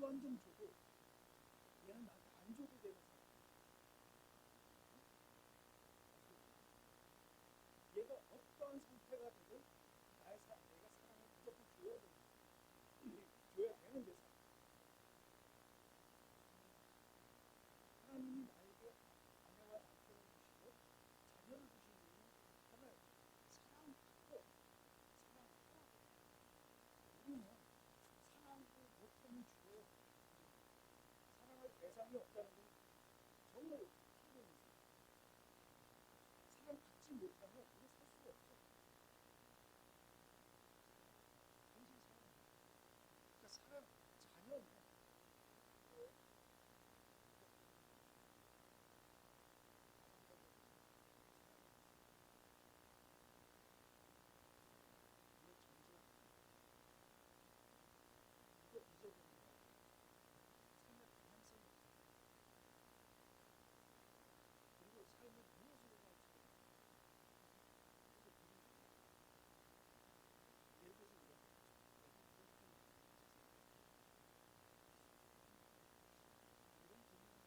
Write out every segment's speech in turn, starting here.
불완전 줘도 얘는 나한테 안 줘도 되는 사람. 얘가 어떠한 상태가 되든 내가 사랑을 무조건 줘야 되는, 줘야 되는데 하나님이 나에게 아내와 남편을 주시고 자녀를 주신 이유는 정말 사랑하고 사랑하라고. 우리는 사랑을 못하면 죽어요. 사랑할 대상이 없다는 건 정말 힘든 일이에요. 사랑받지 못하면 우리 살 수가 없어. 당신 사랑. 그러니까 사랑, 자녀는 이거 잊어버리면 삶의 방향성이 없어요. 그리고 삶을 무엇으로 갈지 예를 들어서 이런 거죠. 이런 질문을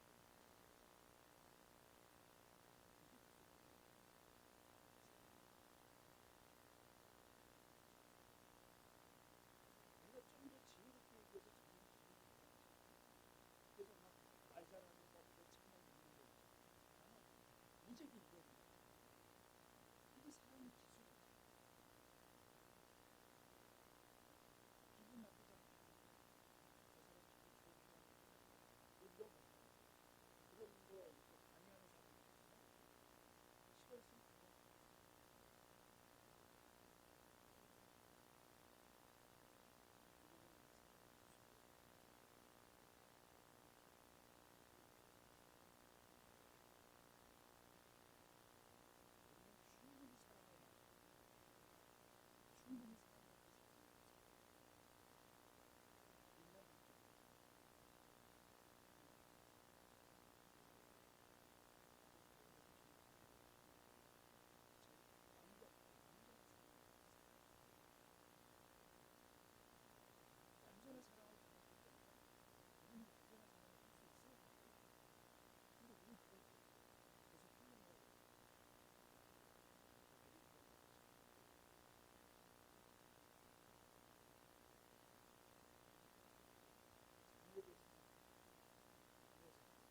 내가 좀 더 지혜롭게 얘기해서 정말 지혜롭게 그래서 막 말 잘하는 거 참만 있는 거 있잖아. 무책임 이거는 이게 사람의 기술이야. 기분 나쁘잖아. 저 사람 기분 좋게 하는 거 이런 거 그런 거 이렇게 강의하는 사람이 있잖아. 싫어했으면 그냥 충분히 사랑해. 충분히 사랑해. 완전한 사랑을 받았기 때문에 우리는 완전한 사랑을 할 수 있어요. 근데 우리는 그걸 계속 훈련해야 돼요. 자녀에 대해서 자녀에서 하나님께서 이 자녀를 하나님은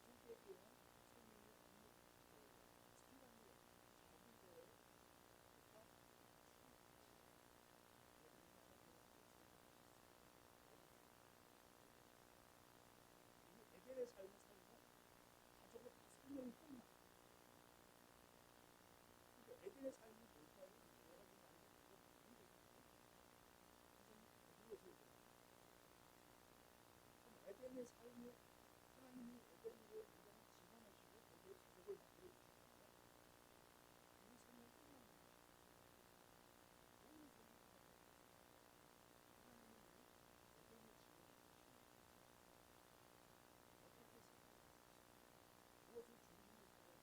가족에게는 성인이 상당히 적은 거에 그러니까 이 에덴의 삶을 살면 가족을 다 생명이 끝나. 그러니까 에덴의 삶이 뭘까요? 여러분 아니면 그거 보면 되거든요. 선생님 그것을 그럼 에덴의 삶을 하나님이 에덴으로 인간을 지정하시고 거기에 가족을 만들어 주셨다면 이 생명 끝나는 거예요. 모든 생명 끝나는 거예요. 하나님은 에덴을 지어주신 어떻게 살아야 무엇을 중심으로 살아야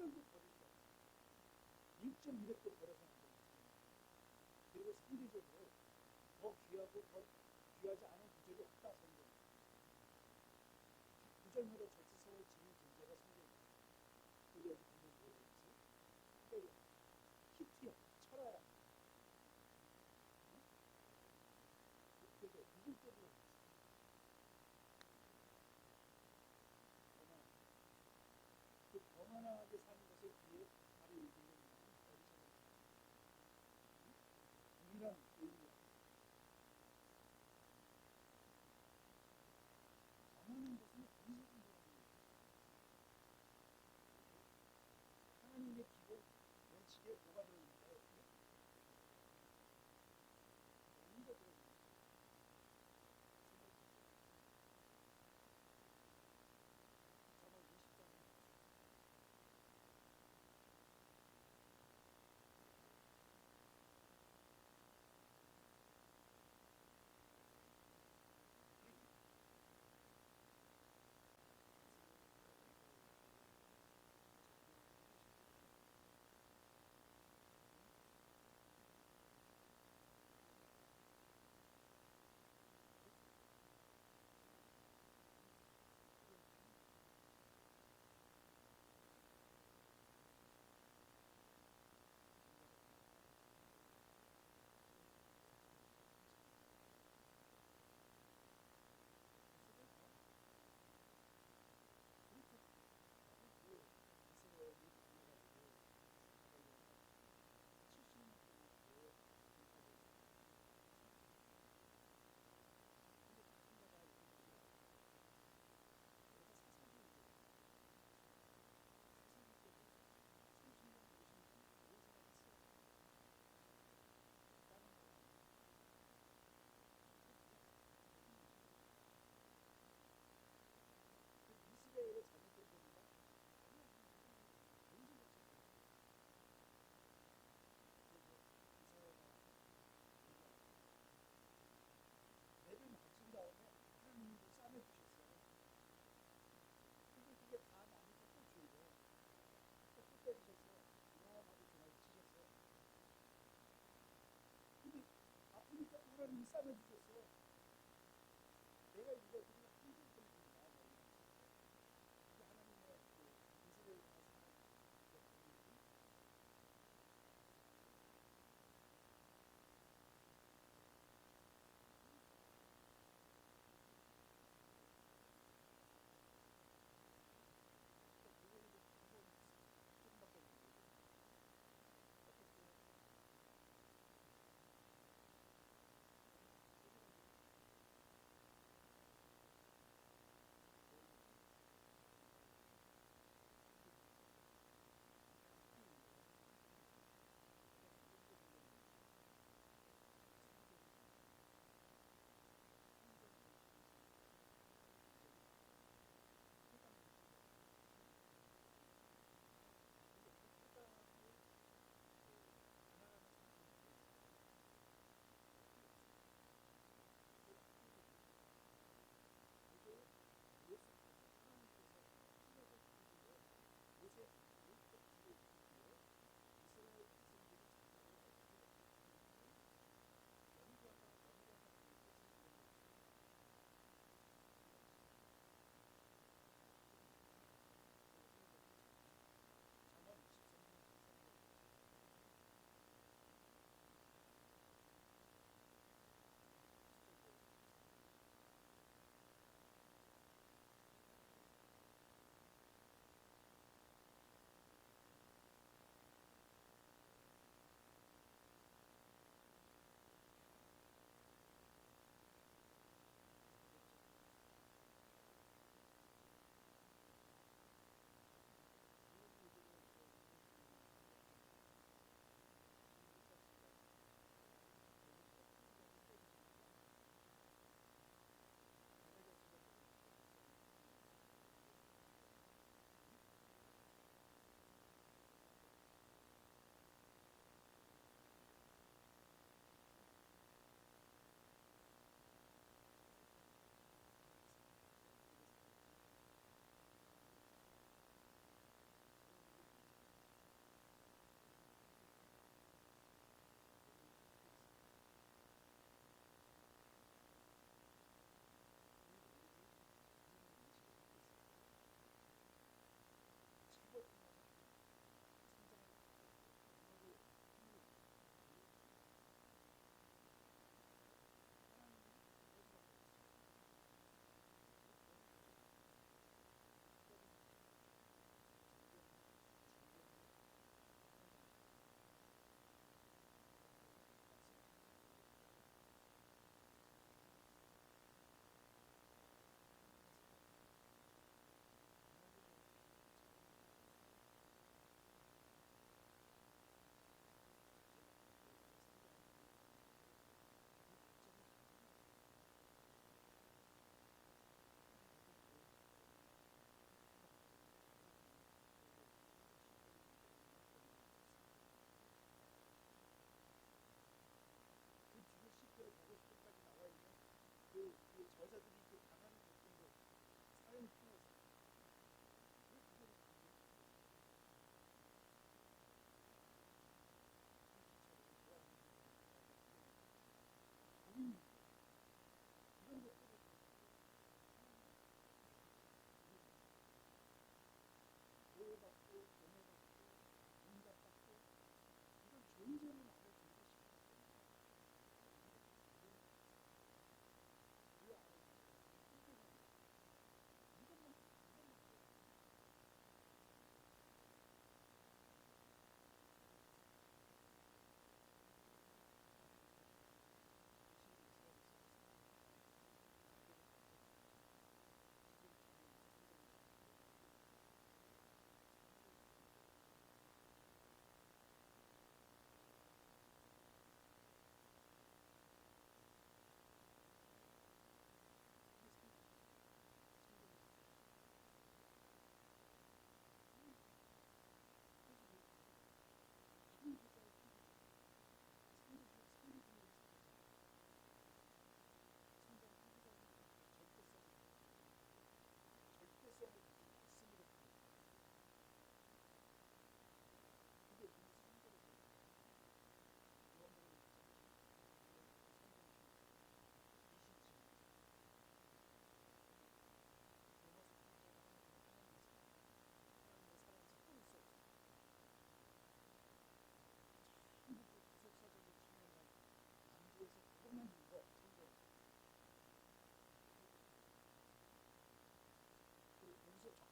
1절도 버릴 수 없어요. 1.1획도 버려서 안 됩니다. 그리고 상대적으로 더 귀하고 더 귀하지 않은 구절이 없다 성경에. 각 구절마다 절차상을 지닌 존재가 성경에 있어요. 그리고 여기 보면 뭐가 있지? 히데리야, 히티야, 철아야, 어? 그래서 누굴 때문에 있어요? 그 거만하게 사는 것의 뒤에 바로 읽는 말은 어리석은 자, 동일한 의미야. 거만한 것은 어리석은 거라는 얘기예요. 하나님의 기본 원칙에 뭐가 들어있는가요? 영리가 들어있는 거예요. 생각해 보세요. 잠언 20장 이스라엘의 잘못된 겁니다. 아니야, 완전 괜찮아요. 그래서 이사야가 매를 맞춘 다음에 하나님도 싸매주셨어요. 근데 그게 다 나니까 또 죄예요. 또 때리셨어요. 이만하고 그날 치셨어요. 근데 아프니까 또 하나님이 싸매주셨어요. 내가 이거들이 한정 때문이다. 이게 하나님의 그 이스라엘과 사는 그 관계들이 조금밖에 안 돼요. 어떻게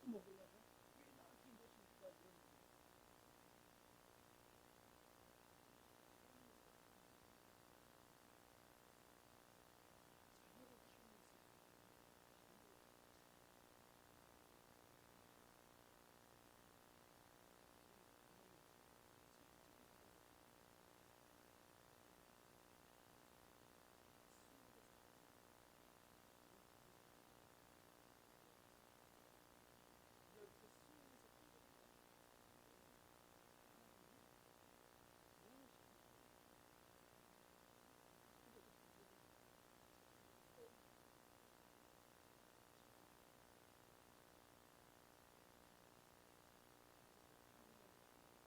먹으려고 왜 나한테 이것을 줘? 이런 자녀를 키우는 이렇게 수용해서 건져낸다. 무엇이 근데 그 부분이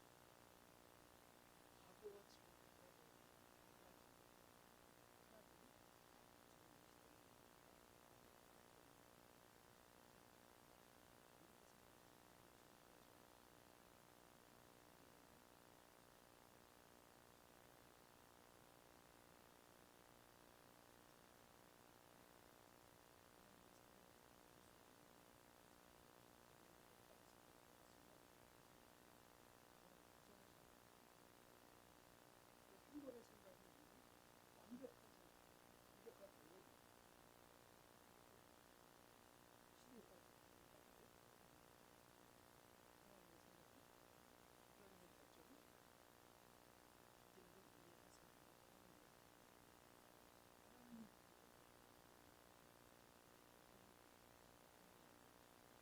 과거와 지금 달라져야 달라지는 하나님이 지금 이 시대에 이렇게 하나님의 사랑을 느낄 수 있는 우리에게 없다고 생각했으면 저는 부정을 생각합니다. 또 한 번의 생각이 우리는 완벽하지 않고 완벽한 오해가 시대까지 가기까지도 하나님의 생각이 하나님의 결정이 이제는 우리의 삶으로 하나님의 하나님이 그렇게 된다. 하나님이 그렇게 하나님의 그러니까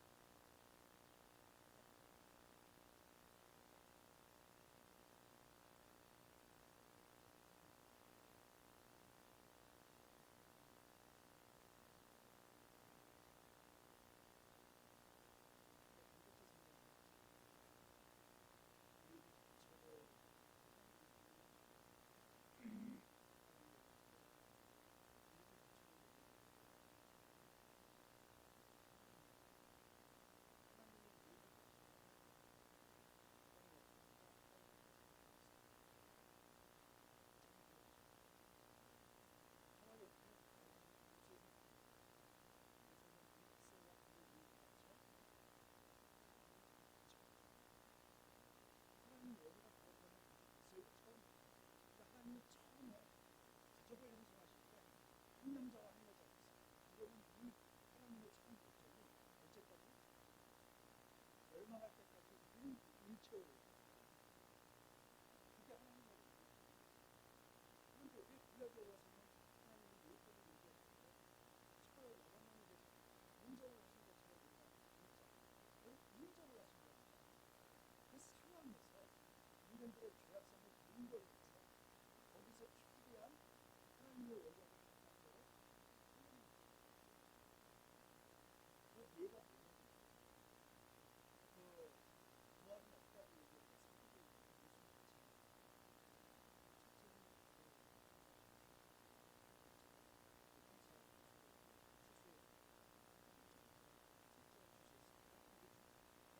이렇게 생각하는 것입니다. 우리에게 저를 하나님이 불러주고 하나님의 뜻대로 우리에게 요청을 내려드리고 하나님이 하나님의 예비 자식들을 이 땅에 왔다가 하나님의 뜻대로 살았습니다. 참 그렇죠. 평화 옆에 아버지 우주에서 나옵니다. 그래서는 밀세와 그의 유익을 바쳐 하나님을 바쳐요. 하나님 여기다 보면은 이스라엘이 처음 그러니까 하나님이 처음에 기적을 행성하실 때 한 남자와 한 여자가 있어요. 이거는 이 하나님의 처음 목적이 언제까지? 멸망할 때까지 일체오를 그게 하나님의 의도예요. 그런데 왜 구약에 와서는 하나님이 요셉을 얘기하실 때 여러 명이 돼서 인정을 하신 것처럼 우리가 읽잖아요. 결국 인정을 하신 게 아니라 그 상황에서 인간들의 죄악성을 근거해서 거기서 최대한 하나님의 원력을 나타내도록 하나님 것입니다. 그 예가 뭐냐면요. 그 부활은 없다고 얘기했던 사도들과 예수를 같이 만났잖아요. 첫째는 그 의사 추수했고 셋째는 추수했습니다. 그게 죽었다.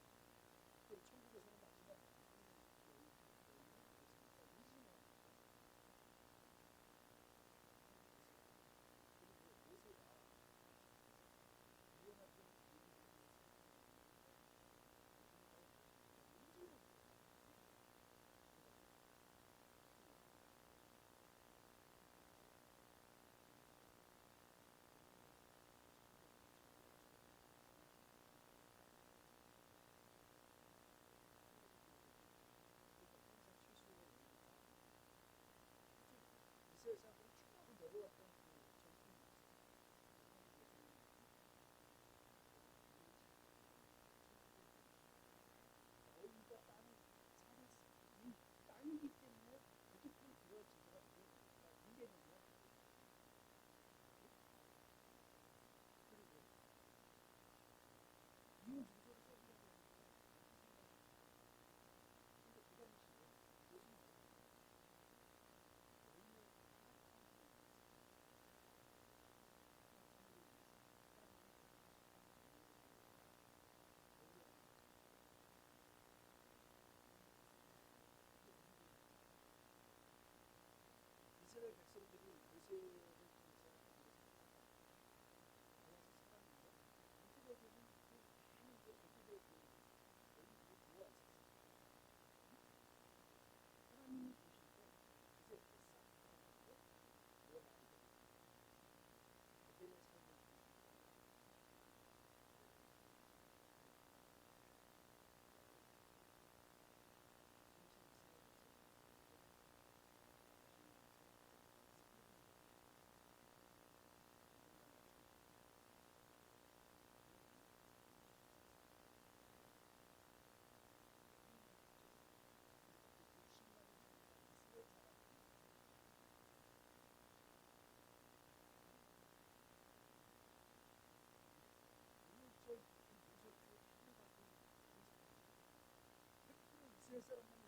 또 천국에서는 마지막 3년 여인이 계십니다. 이스마엘 이스라엘 사람만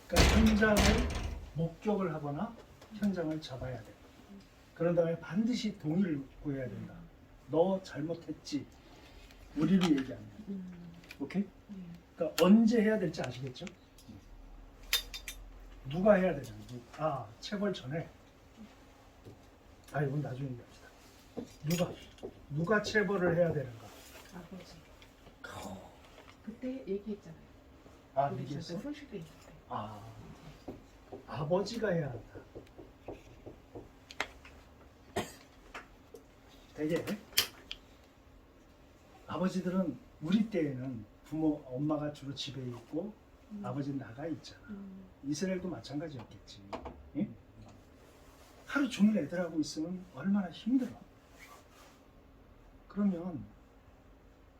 그러니까 현장을 목격을 하거나 현장을 잡아야 돼. 그런 다음에 반드시 동의를 구해야 된다. 너 잘못했지. 우리로 얘기하면. 오케이? 그러니까 언제 해야 될지 아시겠죠? 누가 해야 되냐? 체벌 전에. 이건 나중에 얘기합시다. 누가 체벌을 해야 되는가? 아버지. 그때 얘기했잖아요. 우리 얘기했어? 저도 손실도 있을 때. 아버지가 해야 한다. 되게 아버지들은 우리 때에는 엄마가 주로 집에 있고 아버지는 나가 있잖아. 이스라엘도 마찬가지였겠지. 응? 하루 종일 애들하고 있으면 얼마나 힘들어. 그러면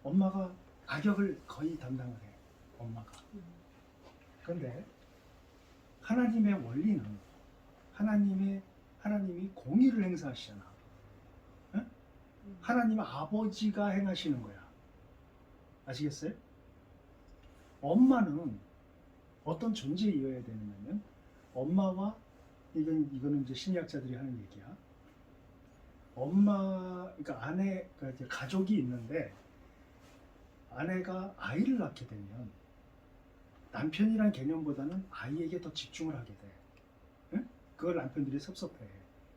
엄마가 악역을 거의 담당을 해. 엄마가. 그런데 하나님의 원리는 하나님이 공의를 행사하시잖아. 응? 하나님은 아버지가 행하시는 거야. 아시겠어요? 엄마는 어떤 존재이어야 되냐면 엄마와 이거는 이제 심리학자들이 하는 얘기야. 그러니까 그러니까 가족이 있는데 아내가 아이를 낳게 되면 남편이란 개념보다는 아이에게 더 집중을 하게 돼. 응? 그걸 남편들이 섭섭해.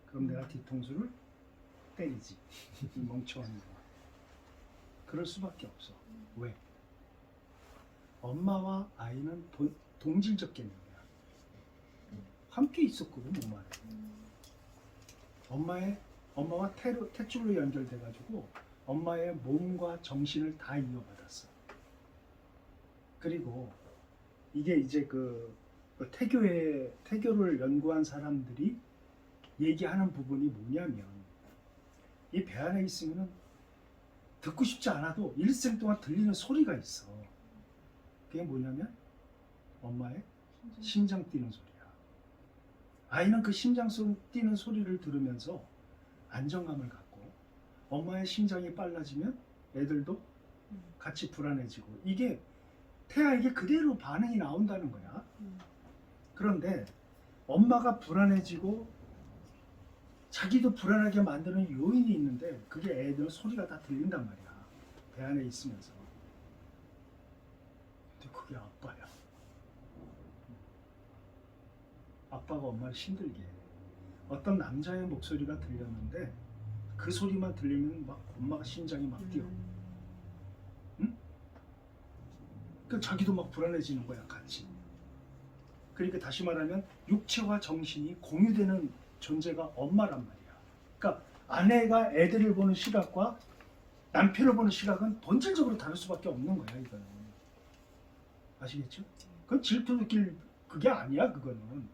그럼 내가 뒤통수를 때리지. 멍청한 거. 그럴 수밖에 없어. 왜? 엄마와 아이는 동질적 개념이야. 함께 있었거든, 엄마는. 엄마와 탯줄로 연결돼가지고 엄마의 몸과 정신을 다 이어받았어. 그리고 이게 이제 태교를 연구한 사람들이 얘기하는 부분이 뭐냐면 이 배 안에 있으면은 듣고 싶지 않아도 일생 동안 들리는 소리가 있어. 그게 뭐냐면 엄마의 심장 뛰는 소리야. 아이는 그 심장 뛰는 소리를 들으면서 안정감을 갖고 엄마의 심장이 빨라지면 애들도 같이 불안해지고 이게 태아에게 그대로 반응이 나온다는 거야. 그런데 엄마가 불안해지고 자기도 불안하게 만드는 요인이 있는데 그게 애들 소리가 다 들린단 말이야. 배 안에 있으면서. 근데 그게 아빠야. 아빠가 엄마를 힘들게 해. 어떤 남자의 목소리가 들렸는데 그 소리만 들리면 막 엄마가 심장이 막 뛰어. 응? 그 자기도 막 불안해지는 거야, 같이. 그러니까 다시 말하면 육체와 정신이 공유되는 존재가 엄마란 말이야. 그러니까 아내가 애들을 보는 시각과 남편을 보는 시각은 본질적으로 다를 수밖에 없는 거야, 이거는. 아시겠죠? 그건 질투 느낄 그게 아니야, 그거는.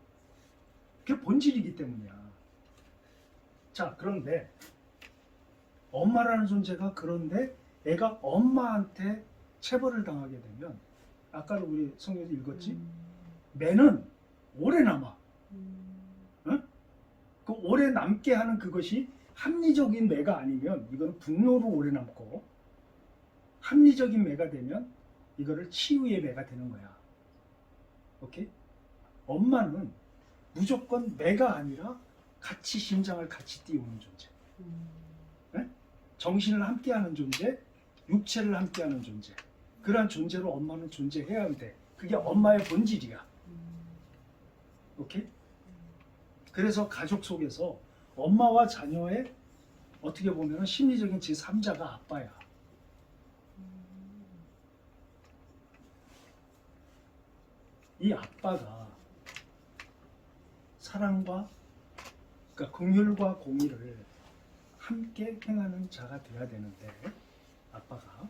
그게 본질이기 때문이야. 자, 그런데 엄마라는 존재가 그런데 애가 엄마한테 체벌을 당하게 되면 아까 우리 성경에서 읽었지? 매는 오래 남아. 응? 그 오래 남게 하는 그것이 합리적인 매가 아니면 이거는 분노로 오래 남고 합리적인 매가 되면 이거를 치유의 매가 되는 거야. 오케이? 엄마는 무조건 매가 아니라 같이 심장을 같이 띄우는 존재. 네? 정신을 함께하는 존재, 육체를 함께하는 존재. 그러한 존재로 엄마는 존재해야 돼. 그게 엄마의 본질이야. 오케이? 그래서 가족 속에서 엄마와 자녀의 어떻게 보면 심리적인 제3자가 아빠야. 이 아빠가 사랑과 그러니까 긍휼과 공의를 함께 행하는 자가 되어야 되는데 아빠가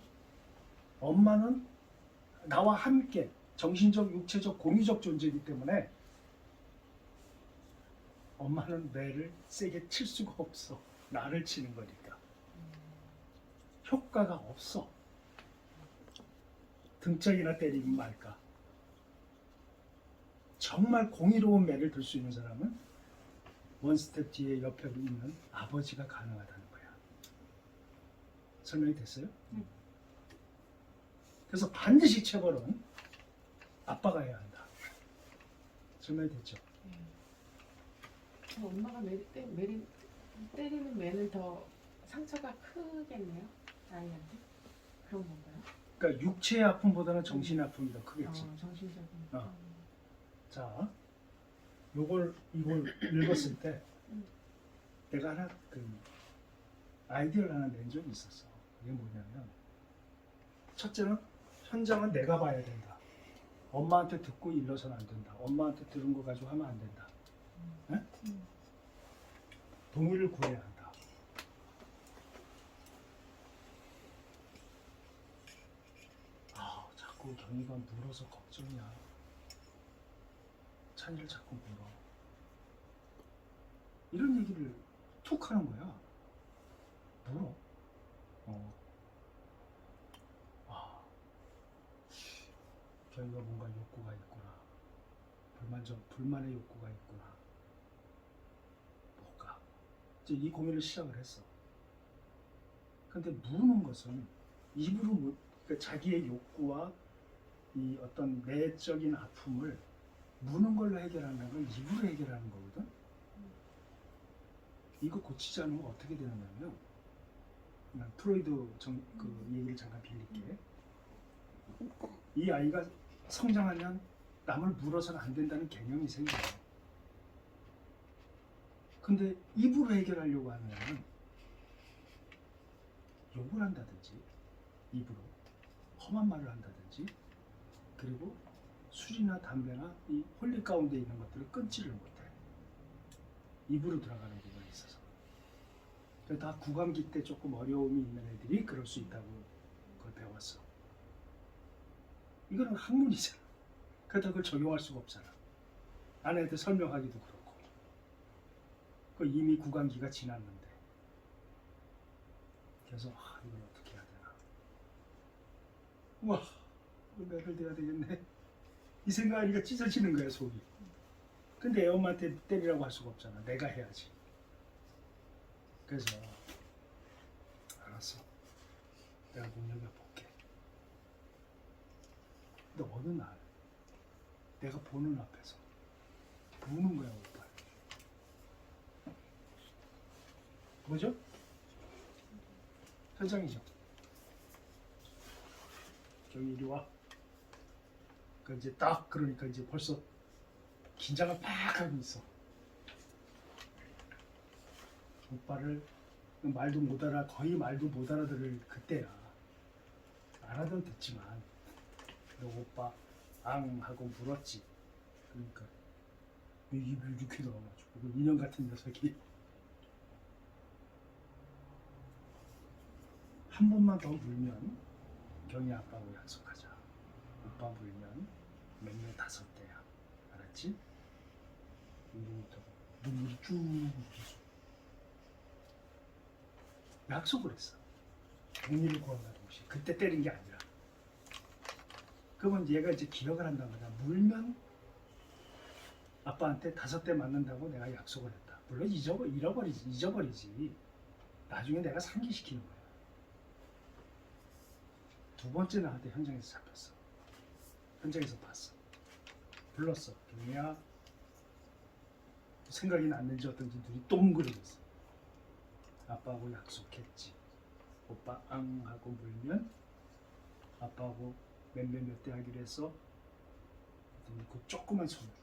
엄마는 나와 함께 정신적, 육체적, 공유적 존재이기 때문에 엄마는 매를 세게 칠 수가 없어. 나를 치는 거니까. 효과가 없어. 등짝이나 때리면 말까. 정말 공의로운 매를 들 수 있는 사람은 원 스텝 뒤에 옆에 있는 아버지가 가능하다는 거야. 설명이 됐어요? 그래서 반드시 체벌은 아빠가 해야 한다. 설명이 됐죠? 엄마가 때리는 매는 더 상처가 크겠네요. 아이한테 그런 건가요? 그러니까 육체의 아픔보다는 정신의 아픔이 더 크겠지. 정신적인. 어. 자, 이걸 읽었을 때 내가 하나 아이디어를 하나 낸 적이 있었어. 그게 뭐냐면 첫째는 현장은 내가 봐야 된다. 엄마한테 듣고 일러서는 안 된다. 엄마한테 들은 거 가지고 하면 안 된다. 네? 동의를 구해야 한다. 아, 자꾸 경희가 물어서 걱정이야. 찬이를 자꾸 물어. 이런 얘기를 툭 하는 거야. 물어. 경희가 뭔가 욕구가 있구나. 불만의 욕구가 있구나. 뭘까? 이제 이 고민을 시작을 했어. 근데 무는 것은 입으로 그러니까 자기의 욕구와 이 어떤 내적인 아픔을 무는 걸로 해결하는 건 입으로 해결하는 거거든. 이거 고치지 않으면 어떻게 되느냐면 프로이드 그 얘기를 잠깐 빌릴게. 이 아이가 성장하면 남을 물어서는 안 된다는 개념이 생겨요. 근데 입으로 해결하려고 하면 욕을 한다든지 입으로 험한 말을 한다든지 그리고 술이나 담배나 이 홀리 가운데 있는 것들을 끊지를 못해. 입으로 들어가는 부분이 있어서. 다 구강기 때 조금 어려움이 있는 애들이 그럴 수 있다고 그걸 배웠어. 이거는 학문이잖아. 그러다 그걸 적용할 수가 없잖아. 아내한테 설명하기도 그렇고. 그 이미 구강기가 지났는데. 그래서 이걸 어떻게 해야 되나. 우와, 매를 대야 되겠네. 이 생각하니까 찢어지는 거야, 속이. 근데 애 엄마한테 때리라고 할 수가 없잖아. 내가 해야지. 그래서 알았어. 내가 눈여겨볼게. 근데 어느 날 내가 보는 앞에서 부는 거야, 오빠. 뭐죠? 현장이죠. 저기 이리 와. 그 이제 딱 그러니까 이제 벌써 긴장을 팍 하고 있어. 오빠를 말도 못 거의 말도 못 알아들을 그때야. 알아든 듣지만 너 오빠 앙 하고 물었지. 그러니까 입이 이렇게 나와가지고 그 인형 같은 녀석이 한 번만 더 물면 경희 아빠하고 약속하자. 오빠 물면 몇몇 5대야. 알았지? 이제부터 눈물이 쭉 흘리죠. 약속을 했어. 동의를 구한다는 것이 그때 때린 게 아니라. 그러면 얘가 이제 기억을 한단 말이야. 물면 아빠한테 5대 맞는다고 내가 약속을 했다. 물론 잊어버리지. 나중에 내가 상기시키는 거야. 두 번째 나한테 현장에서 잡혔어. 현장에서 봤어. 불렀어. 경희야, 생각이 났는지 어떤지 눈이 동그래졌어. 아빠하고 약속했지. 오빠 앙 하고 물면 아빠하고 몇 대 하기로 했어. 그 조그만 손으로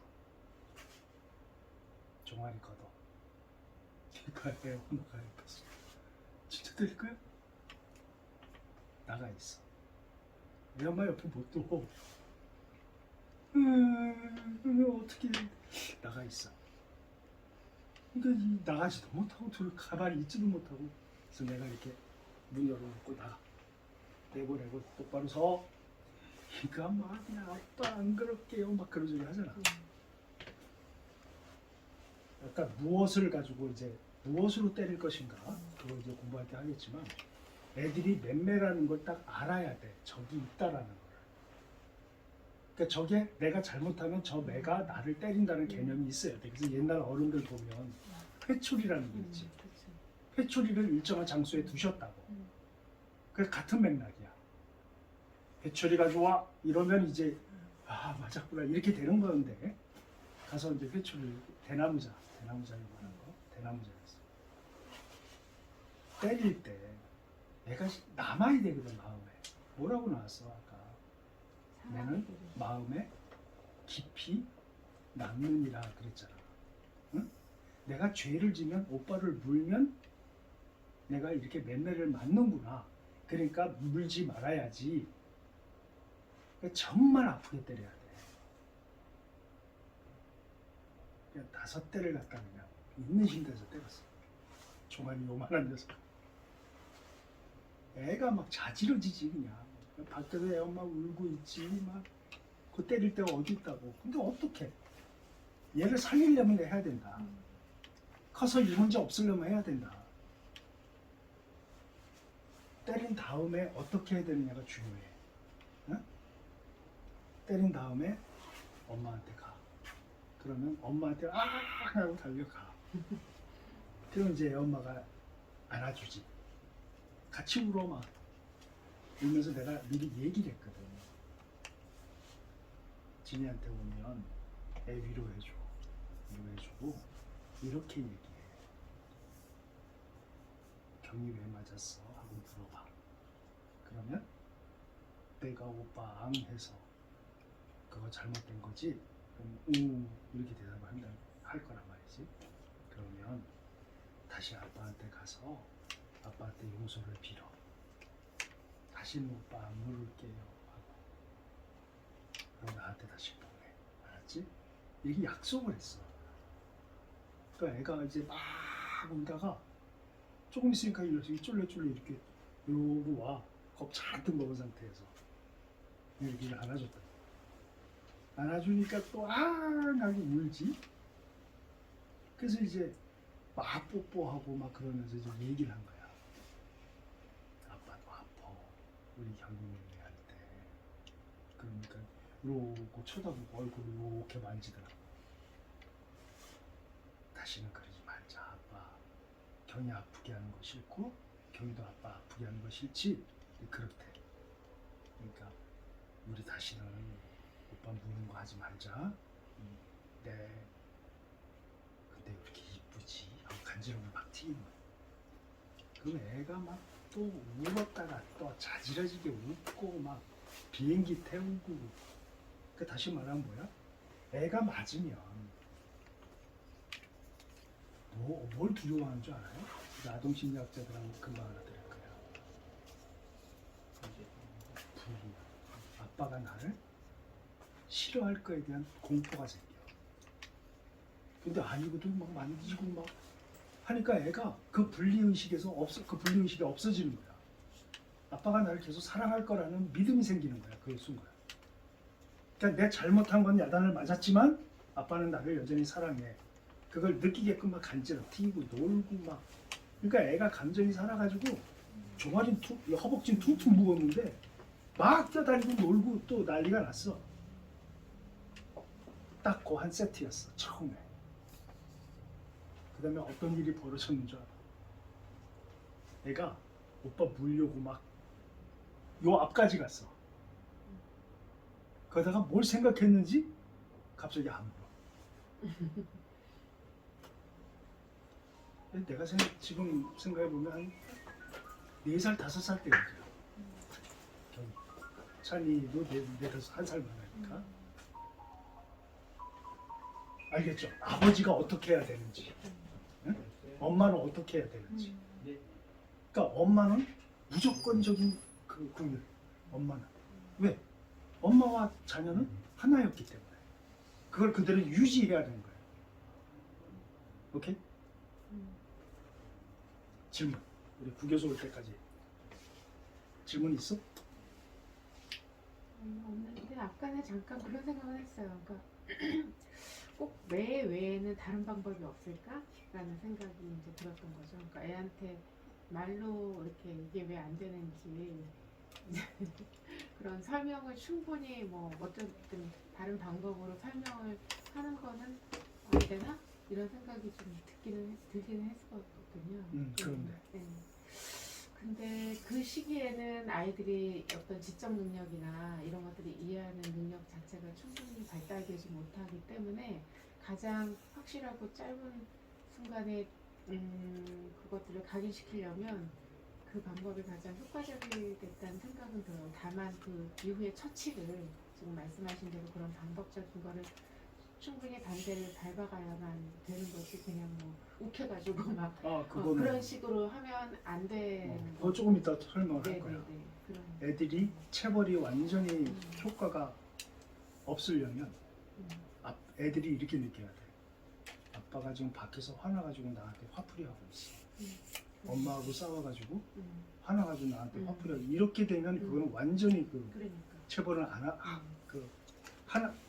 종아리 걷어. 그러니까 애 혼나가 옆에서 진짜 때릴 거야? 나가 있어. 내 엄마 옆에 못 들어. 어떻게 나가 있어. 그러니까 나가지도 못하고 가만히 있지도 못하고. 그래서 내가 이렇게 문 열어놓고 나가. 내보내고 똑바로 서. 그러니까 막 그냥 아빠 안 그럴게요 막 그런 소리 하잖아. 아까 무엇을 가지고 이제 무엇으로 때릴 것인가 그거 이제 공부할 때 하겠지만 애들이 맴매라는 걸 딱 알아야 돼. 적이 있다라는 걸. 그러니까 저게 내가 잘못하면 저 매가 나를 때린다는 개념이 있어야 돼. 그래서 옛날 어른들 보면 회초리라는 게 있지. 회초리를 일정한 장소에 두셨다고. 그래서 같은 맥락이야. 회초리 가져와 이러면 이제 맞았구나 이렇게 되는 건데 가서 이제 회초를 대나무자라고 하는 거, 대나무자였어. 때릴 때 애가 남아야 되거든 마음에. 뭐라고 나왔어 아까? 내는 마음에 깊이 남느니라 그랬잖아. 응? 내가 죄를 지면 오빠를 물면 내가 이렇게 맨날을 맞는구나. 그러니까 물지 말아야지. 그러니까 정말 아프게 때려야 돼. 그냥 5대를 갖다 그냥 있는 힘대서 때렸어. 종아리 요만한 녀석. 애가 막 자지러지지 그냥. 밖에서 애 엄마 울고 있지 막. 그 때릴 데가 어디 있다고. 근데 어떡해. 얘를 살리려면 해야 된다. 커서 이 문제 없으려면 해야 된다. 때린 다음에 어떻게 해야 되느냐가 중요해. 응? 때린 다음에 엄마한테 가. 그러면 엄마한테 아 하고 달려가. 그럼 이제 애 엄마가 안아주지. 같이 울어 막. 울면서 내가 미리 얘기를 했거든. 진이한테 오면 애 위로해줘. 위로해주고 이렇게 얘기해. 경이 왜 맞았어? 하고 물어봐. 그러면 내가 오빠 앙 해서 그거 잘못된 거지? 그럼 이렇게 대답을 할 거란 말이지. 그러면 다시 아빠한테 가서 아빠한테 용서를 빌어. 다시는 오빠 안 물을게요 하고. 그럼 나한테 다시 보내. 알았지? 이게 약속을 했어. 그러니까 애가 이제 막 울다가 조금 있으니까 이 녀석이 쫄래쫄래 이렇게 이러고 와. 겁 잔뜩 먹은 상태에서 여기를 안아줬다. 안아주니까 또 하게 울지. 그래서 이제 막 뽀뽀하고 막 그러면서 이제 얘기를 한 거야. 아빠도 아파. 우리 경민이 할 때. 그러니까 이러고 쳐다보고 얼굴을 이렇게 만지더라고. 다시는 그러지 말자 아빠. 경이 아프게 하는 거 싫고 경이도 아빠 아프게 하는 거 싫지? 그렇대. 그러니까 우리 다시는 오빠 무는 거 하지 말자. 네. 근데 왜 이렇게 이쁘지? 하고 간지러움을 막 튀기는 거야. 그럼 애가 막 또 울었다가 또 자지러지게 웃고 막 비행기 태우고. 그 다시 말하면 뭐야? 애가 맞으면 뭘 두려워하는 줄 알아요? 아동심리학자들하고 금방 알아들을 거야. 불이야. 아빠가 나를 싫어할 거에 대한 공포가 생겨. 근데 아니거든. 막 만지고 막 하니까 애가 그 분리의식에서 그 분리의식이 없어지는 거야. 아빠가 나를 계속 사랑할 거라는 믿음이 생기는 거야. 그 순간. 그러니까 내 잘못한 건 야단을 맞았지만 아빠는 나를 여전히 사랑해. 그걸 느끼게끔 막 간지러 튀고 놀고 막. 그러니까 애가 감정이 살아가지고 종아리 허벅지 퉁퉁 부었는데 막 뛰어다니고 놀고 또 난리가 났어. 딱 그 한 세트였어 처음에. 그 다음에 어떤 일이 벌어졌는 줄 알아? 애가 오빠 물려고 막 요 앞까지 갔어. 그러다가 뭘 생각했는지 갑자기 안 물어. 내가 지금 생각해보면 한 4살, 5살 때 얘기야. 찬이도 1살 많으니까. 알겠죠? 아버지가 어떻게 해야 되는지, 응? 엄마는 어떻게 해야 되는지. 그러니까 엄마는 무조건적인 그 국률. 엄마는 왜? 엄마와 자녀는 하나였기 때문에 그걸 그대로 유지해야 되는 거예요. 오케이? 질문. 우리 국교수 올 때까지 질문 있어? 없는데 아까는 잠깐 그런 생각을 했어요. 그러니까 꼭 매 외에는 다른 방법이 없을까? 라는 생각이 이제 들었던 거죠. 그러니까 애한테 말로 이렇게 이게 왜 안 되는지 그런 설명을 충분히 뭐 어쨌든 다른 방법으로 설명을 하는 거는 안 되나? 이런 생각이 좀 들기는 했었거든요. 그런데. 네. 근데 그 시기에는 아이들이 어떤 지적 능력이나 이런 것들이 이해하는 능력 자체가 충분히 발달되지 못하기 때문에 가장 확실하고 짧은 순간에 그것들을 각인시키려면 그 방법이 가장 효과적이겠다는 생각은 들어요. 다만 그 이후의 처치를 지금 말씀하신 대로 그런 방법적인 거를 충분히 반대를 밟아가야만 되는 거지 그냥 뭐 욱해가지고 막 그거는 그런 식으로 하면 안 되는 그거 조금 이따 설명을 할 거야. 네네네. 그런 애들이 체벌이 완전히 효과가 없으려면 애들이 이렇게 느껴야 돼. 아빠가 지금 밖에서 화나가지고 나한테 화풀이 하고 있어. 엄마하고 싸워가지고 화나가지고 나한테 화풀이 하고 이렇게 되면 그거는 완전히 그 그러니까 체벌을 안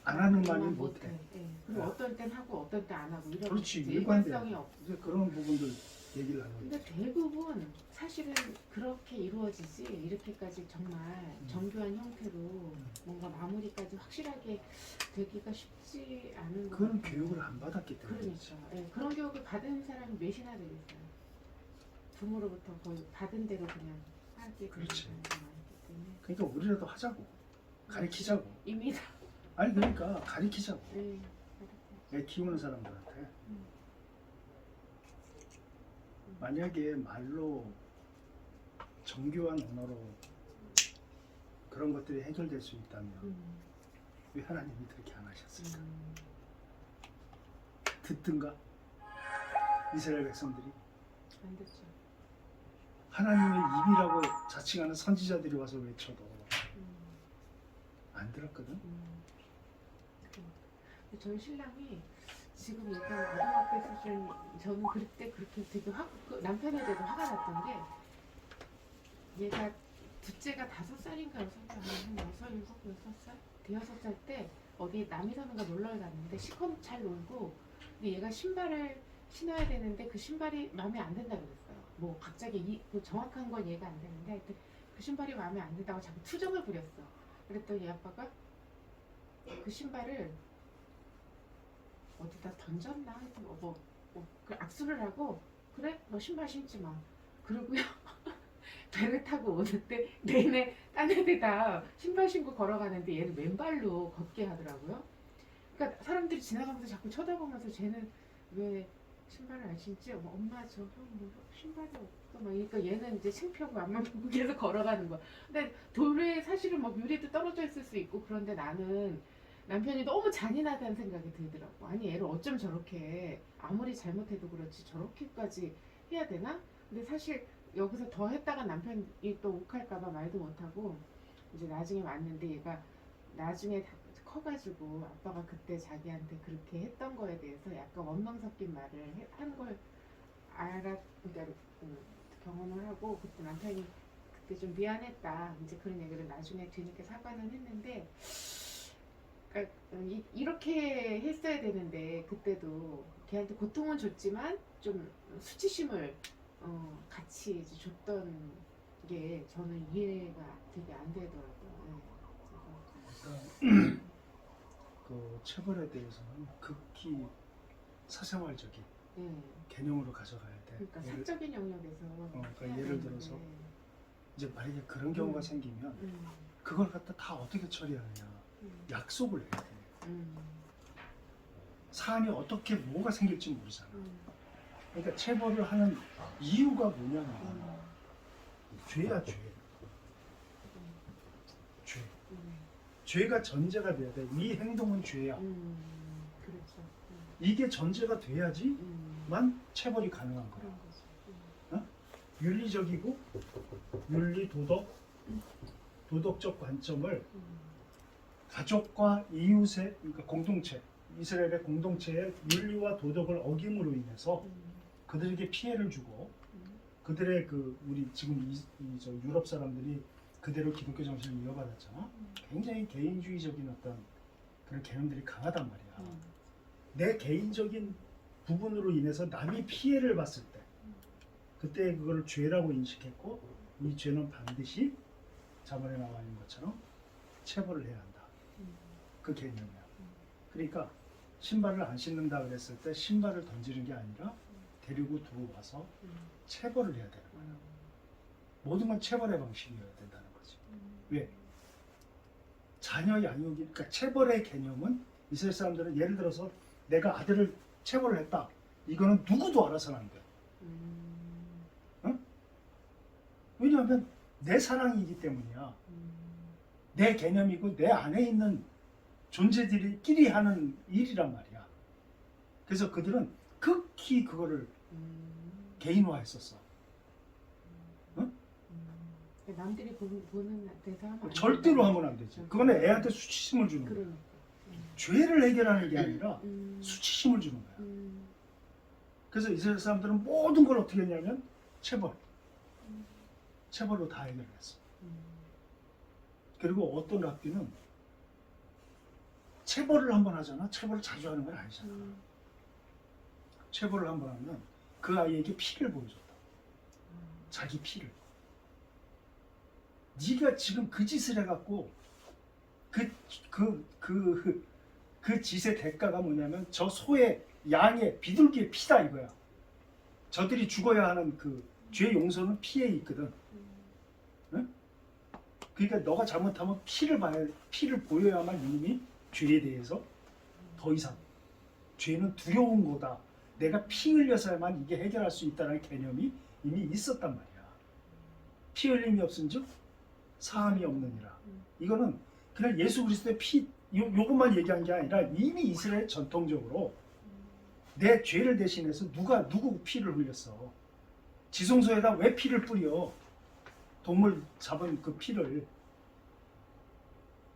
하는 말이 못해. 예. 그리고 어떨 땐 하고 어떨 땐 안 하고 이런 그렇지, 이제 일관돼. 일관성이 없. 이제 그런 부분들 얘기를 하는 근데 거지. 대부분 사실은 그렇게 이루어지지 이렇게까지 정말 정교한 형태로 뭔가 마무리까지 확실하게 되기가 쉽지 않은 것 그거는 같아요. 교육을 안 받았기 때문에. 그러니까 예. 그런 교육을 받은 사람이 몇이나 되겠어요. 부모로부터 거의 받은 대로 그냥 하게 되는 그렇지. 사람이 많기 때문에 그러니까 우리라도 하자고. 가르치자고. 이미 다 아니 그러니까 가르치자고. 예. 애 키우는 사람들한테. 만약에 말로 정교한 언어로 그런 것들이 해결될 수 있다면 왜 하나님이 그렇게 안 하셨을까? 듣든가? 이스라엘 백성들이 안 됐죠. 하나님의 입이라고 자칭하는 선지자들이 와서 외쳐도 안 들었거든? 저희 신랑이 지금 일단 고등학교 수준 저는 그때 그렇게 되게 남편에 대해서 화가 났던 게 얘가 둘째가 5살인가 6살 한 6, 7, 6살? 대여섯 살 때 어디 남이 사는가 놀러를 갔는데 시커멓 잘 놀고 근데 얘가 신발을 신어야 되는데 그 신발이 마음에 안 든다 그랬어요. 뭐 갑자기 뭐 정확한 건 얘가 안 되는데 하여튼 그 신발이 마음에 안 든다고 자꾸 투정을 부렸어. 그랬더니 얘 아빠가 그 신발을 어디다 던졌나? 하여튼 그 악수를 하고 그래? 너 신발 신지 마. 그러고요. 배를 타고 오는데 내내 딴 애들다 신발 신고 걸어가는데 얘는 맨발로 걷게 하더라고요. 그러니까 사람들이 지나가면서 자꾸 쳐다보면서 쟤는 왜 신발을 안 신지? 엄마 저 형 뭐 신발이 없어. 막 그러니까 얘는 이제 창피하고 앞만 보고 계속 걸어가는 거야. 근데 도로에 사실은 막 유리도 떨어져 있을 수 있고 그런데 나는 남편이 너무 잔인하다는 생각이 들더라고. 아니 애를 어쩜 저렇게 아무리 잘못해도 그렇지 저렇게까지 해야 되나? 근데 사실 여기서 더 했다가 남편이 또 욱할까봐 말도 못하고 이제 나중에 왔는데 얘가 나중에 다 커가지고 아빠가 그때 자기한테 그렇게 했던 거에 대해서 약간 원망 섞인 말을 한 걸 그러니까 경험을 하고 그때 남편이 그때 좀 미안했다 이제 그런 얘기를 나중에 뒤늦게 사과는 했는데 그러니까 이렇게 했어야 되는데 그때도 걔한테 고통은 줬지만 좀 수치심을 같이 이제 줬던 게 저는 이해가 되게 안 되더라고요. 그 체벌에 대해서는 극히 사생활적인 네. 개념으로 가져가야 돼. 그러니까 사적인 영역에서 그러니까 해야 예를 되는데. 들어서 이제 만약에 그런 경우가 생기면 음, 그걸 갖다 다 어떻게 처리하느냐. 약속을 해야 돼. 사안이 어떻게 뭐가 생길지 모르잖아. 그러니까 체벌을 하는 이유가 뭐냐면 죄야 죄. 죄. 죄가 전제가 돼야 돼. 이 행동은 죄야. 그렇죠. 이게 전제가 돼야지만 체벌이 가능한 거야. 그런 거죠. 윤리적이고 윤리 도덕적 관점을 가족과 이웃의 그러니까 공동체 이스라엘의 공동체의 윤리와 도덕을 어김으로 인해서 그들에게 피해를 주고 그들의 그 우리 지금 저 유럽 사람들이 그대로 기독교 정신을 이어받았잖아. 굉장히 개인주의적인 어떤 그런 개념들이 강하단 말이야. 내 개인적인 부분으로 인해서 남이 피해를 봤을 때 그때 그걸 죄라고 인식했고 이 죄는 반드시 자문에 나와 있는 것처럼 체벌을 해야 한다. 그 개념이야. 그러니까 신발을 안 신는다 그랬을 때 신발을 던지는 게 아니라 데리고 들어와서 체벌을 해야 되는 거야. 모든 건 체벌의 방식이어야 된다는 거지. 왜? 자녀 양육이 그러니까 체벌의 개념은 이스라엘 사람들은 예를 들어서 내가 아들을 체벌을 했다. 이거는 누구도 알아서는 안 돼. 응? 왜냐하면 내 사랑이기 때문이야. 내 개념이고 내 안에 있는 존재들끼리 하는 일이란 말이야. 그래서 그들은 극히 그거를 개인화했었어. 응? 남들이 보는 데서 하면 안 절대로 된다. 하면 안 되지. 그거는 애한테 수치심을 주는 거야. 그러니까. 죄를 해결하는 게 아니라 수치심을 주는 거야. 음. 그래서 이스라엘 사람들은 모든 걸 어떻게 했냐면 체벌로 다 해결했어. 그리고 어떤 랍비는 체벌을 한번 하잖아. 체벌을 자주 하는 건 아니잖아. 체벌을 한번 하면 그 아이에게 피를 보여줬다. 자기 피를. 네가 지금 그 짓을 해갖고 그 짓의 대가가 뭐냐면 저 소의 양의 비둘기의 피다 이거야. 저들이 죽어야 하는 그 죄 용서는 피에 있거든. 응? 그러니까 너가 잘못하면 피를 보여야만 이놈이 죄에 대해서 더 이상 죄는 두려운 거다. 내가 피 흘려서야만 이게 해결할 수 있다는 개념이 이미 있었단 말이야. 피 흘림이 없은즉 사함이 없느니라. 이거는 그냥 예수 그리스도의 피 요것만 얘기한 게 아니라 이미 이스라엘 전통적으로 내 죄를 대신해서 누구 피를 흘렸어. 지성소에다 왜 피를 뿌려? 동물 잡은 그 피를.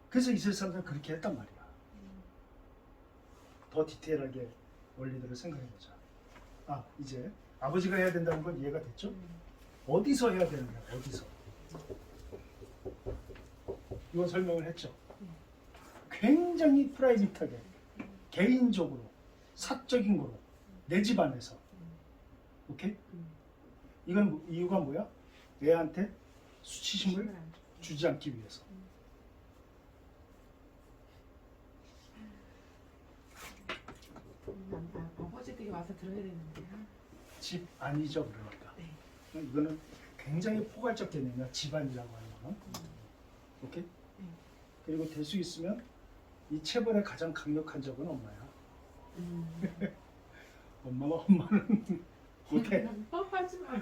그래서 이스라엘 사람들은 그렇게 했단 말이야. 더 디테일하게 원리들을 생각해보자. 이제 아버지가 해야 된다는 건 이해가 됐죠? 어디서 해야 되는 거야? 어디서? 이건 설명을 했죠. 굉장히 프라이빗하게, 개인적으로, 사적인 거로, 내 집안에서. 오케이? 이건 이유가 뭐야? 애한테 수치심을 주지 않기 위해서. 아버지들이 와서 들어야 되는데. 집 아니죠, 그러니까. 네. 이거는 굉장히 포괄적 개념이야. 집안이라고 하는 거는. 오케이? 그리고 될 수 있으면 이 체벌의 가장 강력한 적은 엄마야. 엄마는 못해. 하지 마.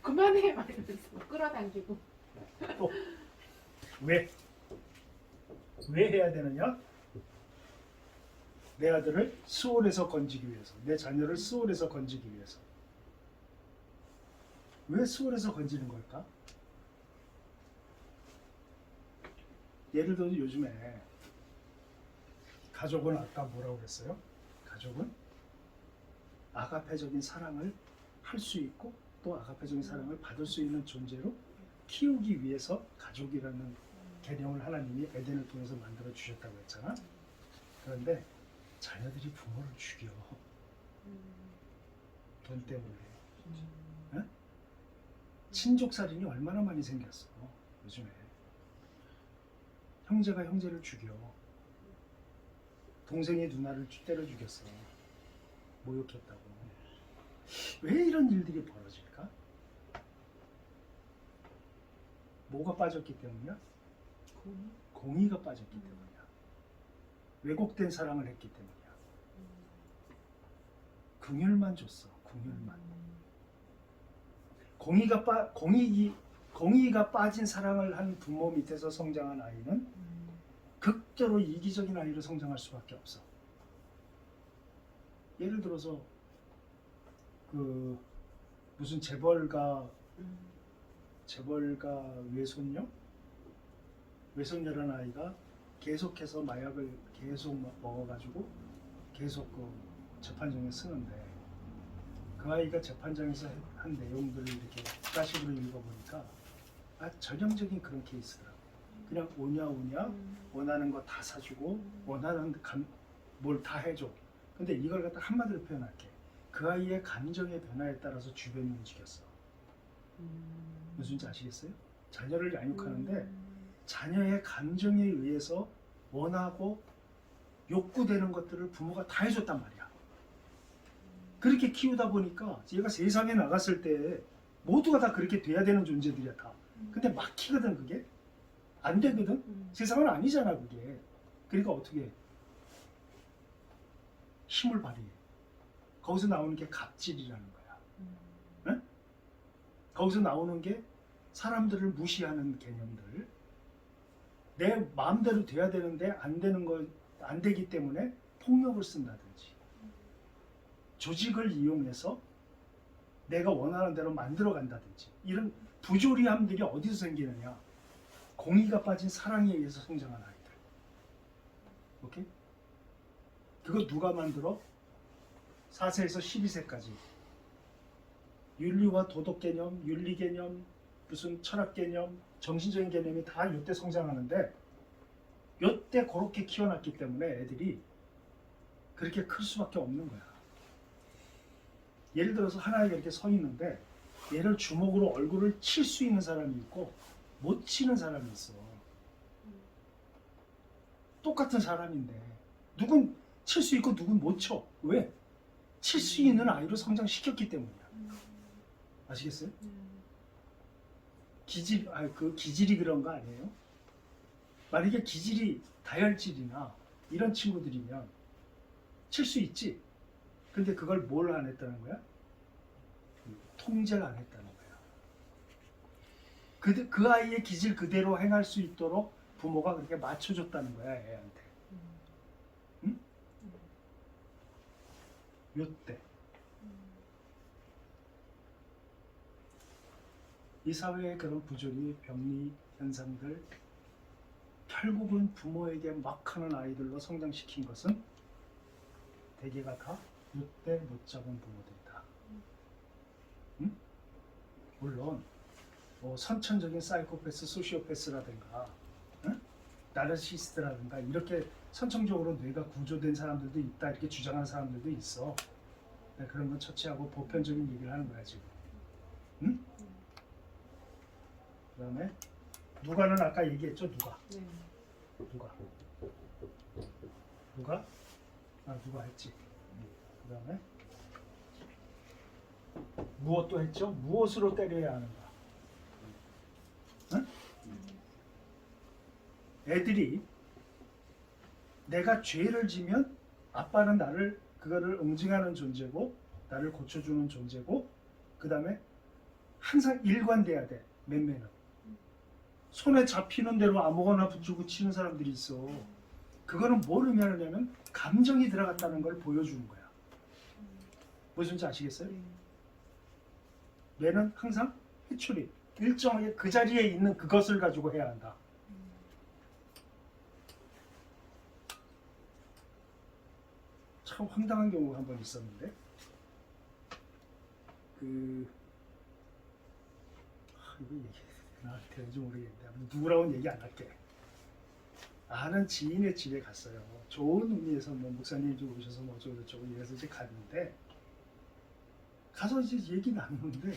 그만해 말면서 끌어당기고. 또 왜 해야 되느냐? 내 아들을 수월에서 건지기 위해서, 내 자녀를 수월에서 건지기 위해서. 왜 수월에서 건지는 걸까? 예를 들어 요즘에 가족은 아까 뭐라고 그랬어요? 가족은 아가페적인 사랑을 할 수 있고 또 아가페적인 사랑을 받을 수 있는 존재로 키우기 위해서 가족이라는 개념을 하나님이 에덴을 통해서 만들어 주셨다고 했잖아. 그런데 자녀들이 부모를 죽여. 돈 때문에. 응? 친족살인이 얼마나 많이 생겼어 요즘에. 형제가 형제를 죽여. 동생이 누나를 때려 죽였어. 모욕했다고. 왜 이런 일들이 벌어질까? 뭐가 빠졌기 때문이야? 공의가 빠졌기 때문이야. 왜곡된 사랑을 했기 때문이야. 긍휼만 줬어. 긍휼만. 공의가 빠진 사랑을 한 부모 밑에서 성장한 아이는 극도로 이기적인 아이로 성장할 수밖에 없어. 예를 들어서 그 무슨 재벌가 외손녀라는 아이가 계속해서 마약을 계속 먹어가지고 계속 그 재판정에 쓰는데 그 아이가 재판장에서 한 내용들을 이렇게 가식으로 읽어보니까 전형적인 그런 케이스더라고. 그냥 오냐 원하는 거 다 사주고 원하는 뭘 다 해줘. 근데 이걸 갖다 한마디로 표현할게. 그 아이의 감정의 변화에 따라서 주변이 움직였어. 무슨지 아시겠어요? 자녀를 양육하는데 자녀의 감정에 의해서 원하고 욕구되는 것들을 부모가 다 해줬단 말이야. 그렇게 키우다 보니까 얘가 세상에 나갔을 때 모두가 다 그렇게 돼야 되는 존재들이야 다. 근데 막히거든 그게. 안 되거든. 세상은 아니잖아 그게. 그러니까 어떻게 해? 힘을 발휘해. 거기서 나오는 게 갑질이라는 거야. 응? 거기서 나오는 게 사람들을 무시하는 개념들. 내 마음대로 돼야 되는데 안 되는 거, 안 되기 때문에 폭력을 쓴다든지, 조직을 이용해서 내가 원하는 대로 만들어 간다든지, 이런 부조리함들이 어디서 생기느냐? 공의가 빠진 사랑에 의해서 성장한 아이들. 오케이? 그거 누가 만들어? 4세에서 12세까지 윤리와 도덕 개념, 윤리 개념, 무슨 철학 개념, 정신적인 개념이 다 이때 성장하는데, 이때 그렇게 키워놨기 때문에 애들이 그렇게 클 수밖에 없는 거야. 예를 들어서 하나가 이렇게 서 있는데 얘를 주먹으로 얼굴을 칠 수 있는 사람이 있고 못 치는 사람이 있어. 똑같은 사람인데 누군 칠 수 있고 누군 못 쳐. 왜? 칠 수 있는 아이로 성장시켰기 때문이야. 아시겠어요? 그 기질이 그런 거 아니에요? 만약에 기질이 다혈질이나 이런 친구들이면 칠 수 있지. 근데 그걸 뭘 안 했다는 거야? 통제를 안 했다는 거야. 그 아이의 기질 그대로 행할 수 있도록 부모가 그렇게 맞춰줬다는 거야, 애한테. 응? 요때. 이 사회의 그런 부조리, 병리, 현상들, 결국은 부모에게 막 하는 아이들로 성장시킨 것은 대개가 다 요때 못 잡은 부모들이다. 응? 물론 선천적인 사이코패스, 소시오패스라든가, 응? 나르시스트라든가 이렇게 선천적으로 뇌가 구조된 사람들도 있다 이렇게 주장하는 사람들도 있어. 그런 건 처치하고 보편적인 얘기를 하는 거야 지금. 응? 그 다음에 누가는 아까 얘기했죠. 누가? 네. 누가? 누가 했지. 그 다음에 무엇도 했죠. 무엇으로 때려야 하는가. 응? 애들이 내가 죄를 지면 아빠는 나를 그거를 응징하는 존재고 나를 고쳐주는 존재고, 그 다음에 항상 일관돼야 돼. 맨매는 손에 잡히는 대로 아무거나 붙이고 치는 사람들이 있어. 그거는 뭘 의미하느냐면 감정이 들어갔다는 걸 보여주는 거야. 무슨지 아시겠어요? 얘는 항상 회초리, 일정하게 그 자리에 있는 그것을 가지고 해야 한다. 참 황당한 경우가 한 번 있었는데, 이거 얘기해야 되는지 모르겠는데 누구라고는 얘기 안 할게. 아는 지인의 집에 갔어요. 좋은 의미에서 뭐 목사님 좀 오셔서 뭐 어쩌고저쩌고 이래서 이제 갔는데, 가서 이제 얘기 나누는데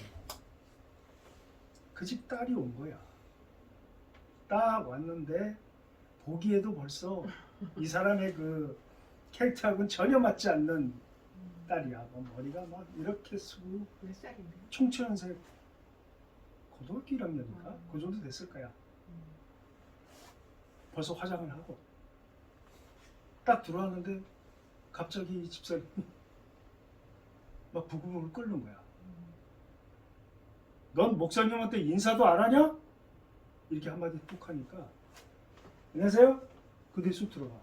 그 집 딸이 온 거야. 딱 왔는데 보기에도 벌써 이 사람의 그 캐릭터하고는 전혀 맞지 않는 딸이야. 뭐 머리가 막 이렇게 쓰고. 몇 살인데요? 총천색 고등학교 1학년인가? 그 정도 됐을 거야. 벌써 화장을 하고 딱 들어왔는데 갑자기 이 집사람이 막 부글부글 끓는 거야. 넌 목사님한테 인사도 안 하냐? 이렇게 한마디 뚝 하니까 안녕하세요? 그대 쑥 들어가.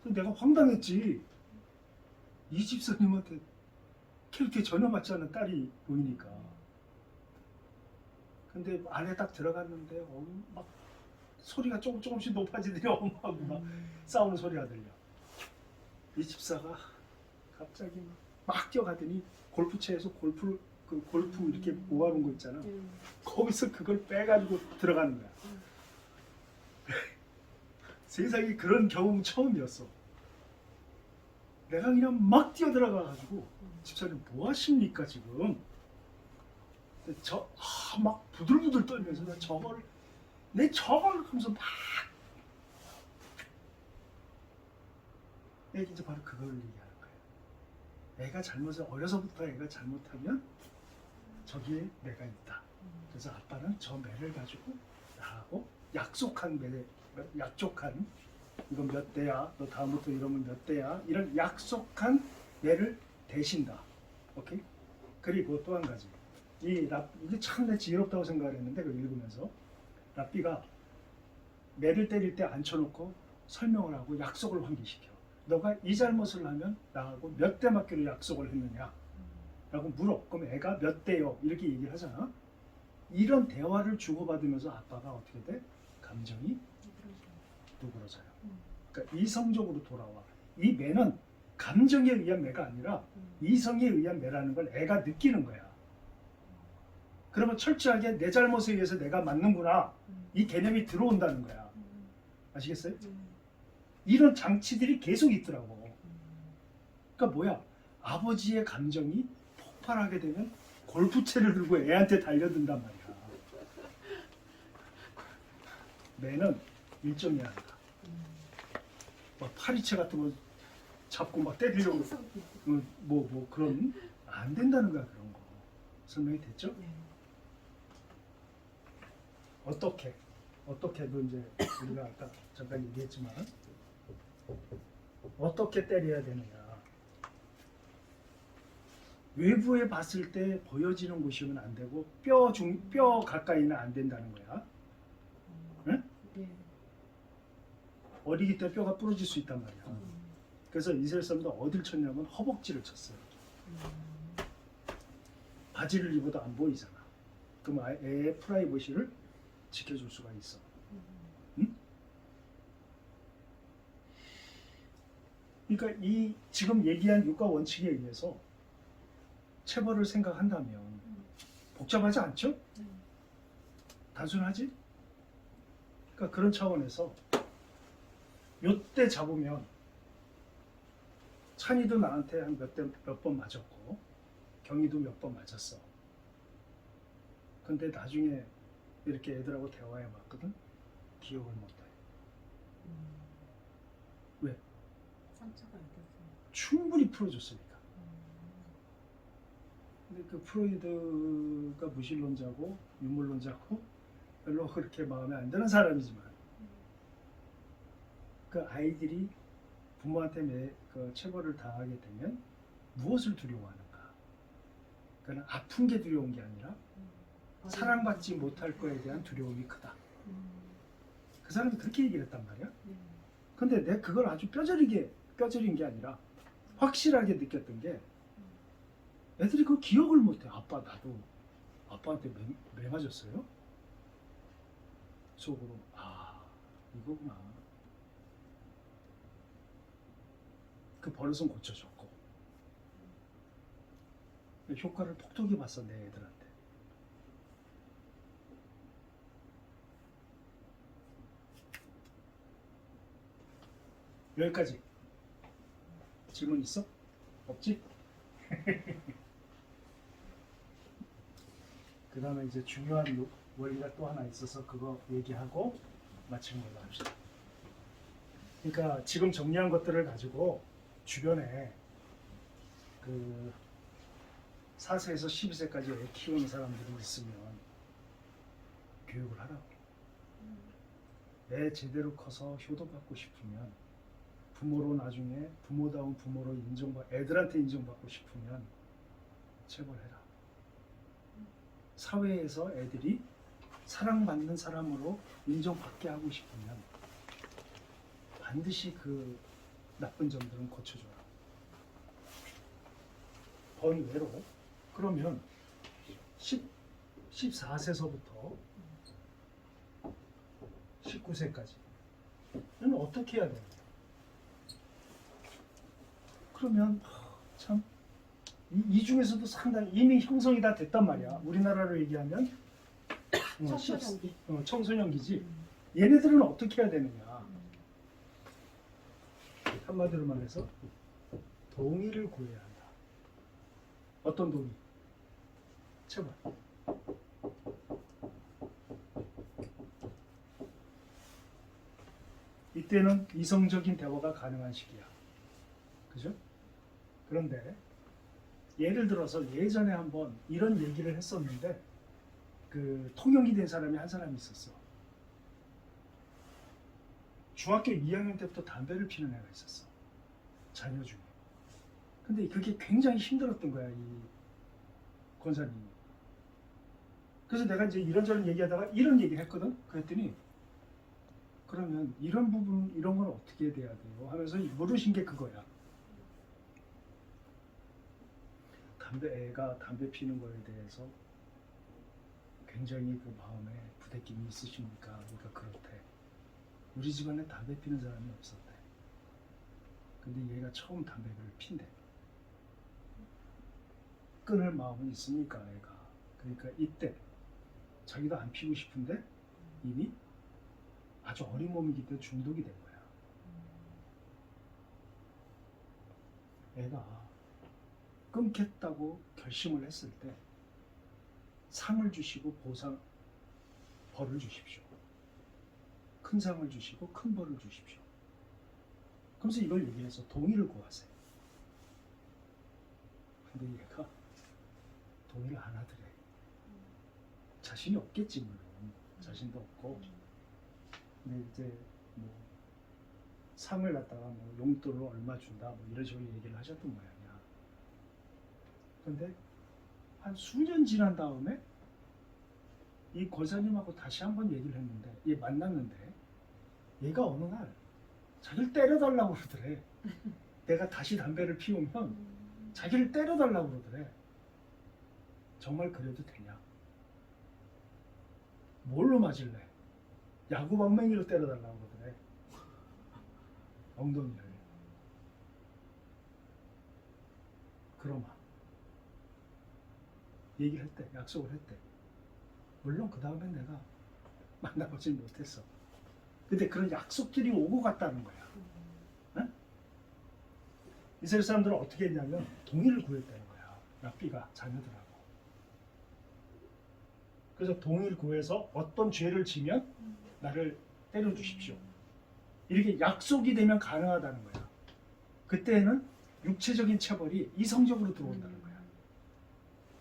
그래서 내가 황당했지. 이 집사님한테 캐릭터에 전혀 맞지 않는 딸이 보이니까. 근데 안에 딱 들어갔는데 막 소리가 조금씩 높아지더니 엄마하고 막 싸우는 소리가 들려. 이 집사가 갑자기 막 뛰어가더니 골프채에서 골프 이렇게 모아놓은 거 있잖아. 거기서 그걸 빼가지고 들어가는 거야. 세상에 그런 경험 처음이었어. 내가 그냥 막 뛰어들어가가지고 집사님 뭐 하십니까 지금? 막 부들부들 떨면서 내 저걸 하면서 막 애기 이제 바로 그걸 얘기하는 거예요. 어려서부터 애가 잘못하면 저기에 매가 있다. 그래서 아빠는 저 매를 가지고 나하고 약속한 이건 몇 대야, 너 다음부터 이러면 몇 대야, 이런 약속한 매를 대신다. 오케이? 그리고 또 한 가지, 이게 참 내 지혜롭다고 생각을 했는데 그걸 읽으면서 랍비가 매를 때릴 때 앉혀놓고 설명을 하고 약속을 환기시켜. 너가 이 잘못을 하면 나하고 몇 대 맞기로 약속을 했느냐 라고 물어. 그럼 애가 몇 대요 이렇게 얘기를 하잖아. 이런 대화를 주고받으면서 아빠가 어떻게 돼? 감정이 누그러져요. 그러니까 이성적으로 돌아와. 이 매는 감정에 의한 매가 아니라 이성에 의한 매라는 걸 애가 느끼는 거야. 그러면 철저하게 내 잘못에 의해서 내가 맞는구나, 이 개념이 들어온다는 거야. 아시겠어요? 이런 장치들이 계속 있더라고. 그러니까 뭐야? 아버지의 감정이 폭발하게 되면 골프채를 들고 애한테 달려든단 말이야. 매는 일정이 아니다. 막 파리채 같은 거 잡고 막 때리려고 뭐 그런 안 된다는 거야. 그런 거 설명이 됐죠? 네. 어떻게도 이제 우리가 아까 잠깐 얘기했지만 어떻게 때려야 되느냐. 외부에 봤을 때 보여지는 곳이면 안 되고 뼈 가까이는 안 된다는 거야. 응? 네. 어리기 때문에 뼈가 부러질 수 있단 말이야. 그래서 이스라엘 사람들 어딜 쳤냐면 허벅지를 쳤어요. 바지를 입어도 안 보이잖아. 그럼 애의 프라이버시를 지켜줄 수가 있어. 응? 그러니까 이 지금 얘기한 육가 원칙에 의해서 체벌을 생각한다면 복잡하지 않죠? 단순하지? 그러니까 그런 차원에서 요때 잡으면 찬이도 나한테 한 몇 번 맞았고 경이도 몇 번 맞았어. 근데 나중에 이렇게 애들하고 대화해 봤거든. 기억을 못해. 왜? 상처가 있었어요. 충분히 풀어줬으니까. 근데 그 프로이드가 무신론자고 유물론자고 별로 그렇게 마음에 안 드는 사람이지만 그 아이들이 부모한테 그 체벌을 당하게 되면 무엇을 두려워하는가? 그는 아픈 게 두려운 게 아니라 사랑받지 못할 거에 대한 두려움이 크다. 그 사람이 그렇게 얘기를 했단 말이야. 근데 내가 그걸 아주 뼈저린 게 아니라 확실하게 느꼈던 게 애들이 그 기억을 못해. 아빠 나도 아빠한테 매 맞았어요? 속으로 이거구나. 그 버릇은 고쳐줬고 효과를 톡톡히 봤어 내 애들한테. 여기까지. 질문 있어? 없지? 그 다음에 이제 중요한 원리가 또 하나 있어서 그거 얘기하고 마치는 걸로 합시다. 그러니까 지금 정리한 것들을 가지고 주변에 그 4세에서 12세까지 애 키우는 사람들이 있으면 교육을 하라고. 애 제대로 커서 효도받고 싶으면 부모로 나중에 부모다운 부모로 애들한테 인정받고 싶으면 체벌해라. 사회에서 애들이 사랑받는 사람으로 인정받게 하고 싶으면 반드시 그 나쁜 점들은 고쳐줘라. 번외로 그러면 14세서부터 19세까지는 어떻게 해야 되는가? 그러면 참 이 중에서도 상당히 이미 형성이 다 됐단 말이야. 우리나라로 얘기하면 청소년기. 청소년기지. 얘네들은 어떻게 해야 되느냐? 한마디로 말해서 동의를 구해야 한다. 어떤 동의? 제발. 이때는 이성적인 대화가 가능한 시기야. 그죠? 그런데 예를 들어서 예전에 한번 이런 얘기를 했었는데 그 통역이 된 사람이 한 사람이 있었어. 중학교 2학년 때부터 담배를 피는 애가 있었어. 자녀 중에. 근데 그게 굉장히 힘들었던 거야, 이 권사님이. 그래서 내가 이제 이런저런 얘기하다가 이런 얘기를 했거든. 그랬더니 그러면 이런 부분, 이런 건 어떻게 돼야 돼요? 하면서 물으신 게 그거야. 애가 담배 피는 거에 대해서 굉장히 그 마음에 부대낌이 있으십니까? 그러니까 그렇대. 우리 집안에 담배 피는 사람이 없었대. 근데 얘가 처음 담배를 핀대. 끊을 마음은 있으니까 애가. 그러니까 이때 자기도 안 피고 싶은데 이미 아주 어린 몸이기 때문에 중독이 된 거야. 애가 끊겠다고 결심을 했을 때 상을 주시고 벌을 주십시오. 큰 상을 주시고 큰 벌을 주십시오. 그러면서 이걸 얘기해서 동의를 구하세요. 근데 얘가 동의를 안 하더래. 자신이 없겠지 물론. 자신도 없고. 근데 이제 뭐 상을 갖다가 뭐 용돈을 얼마 준다 뭐 이런 식으로 얘기를 하셨던 모양이야. 근데 한 수년 지난 다음에 이 권사님하고 다시 한번 얘기를 했는데 얘 만났는데 얘가 어느 날 자기를 때려달라고 그러더래. 내가 다시 담배를 피우면 자기를 때려달라고 그러더래. 정말 그래도 되냐? 뭘로 맞을래? 야구방망이로 때려달라고 그러더래. 엉덩이를. 그러마. 얘기를 했대. 약속을 했대. 물론 그 다음에 내가 만나보진 못했어. 근데 그런 약속들이 오고 갔다는 거야. 응? 이스라엘 사람들은 어떻게 했냐면 동의를 구했다는 거야. 랍비가 자녀들하고. 그래서 동의를 구해서 어떤 죄를 지면 나를 때려주십시오. 이렇게 약속이 되면 가능하다는 거야. 그때는 육체적인 처벌이 이성적으로 들어온다는 거야.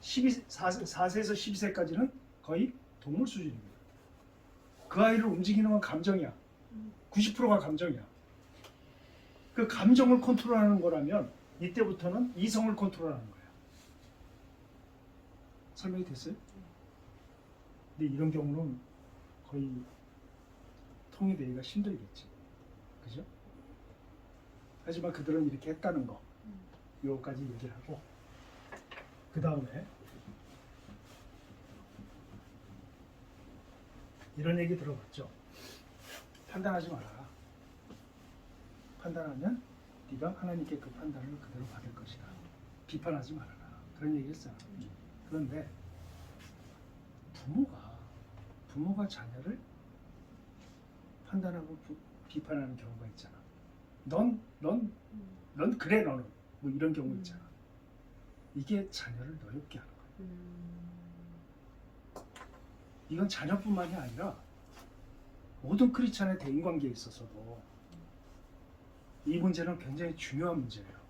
4세에서 12세까지는 거의 동물 수준입니다. 그 아이를 움직이는 건 감정이야. 90%가 감정이야. 그 감정을 컨트롤하는 거라면 이때부터는 이성을 컨트롤하는 거야. 설명이 됐어요? 근데 이런 경우는 거의 통일되기가 힘들겠지. 그죠? 하지만 그들은 이렇게 했다는 거. 요거까지 얘기를 하고 그 다음에 이런 얘기 들어봤죠. 판단하지 말아라. 판단하면 네가 하나님께 그 판단을 그대로 받을 것이다. 비판하지 말아라. 그런 얘기 했잖아. 그런데 부모가 자녀를 판단하고 비판하는 경우가 있잖아. 넌 그래 너는 뭐 이런 경우 있잖아. 이게 자녀를 노엽게 하는 거야. 이건 자녀뿐만이 아니라 모든 크리스찬의 대인관계에 있어서도 이 문제는 굉장히 중요한 문제예요.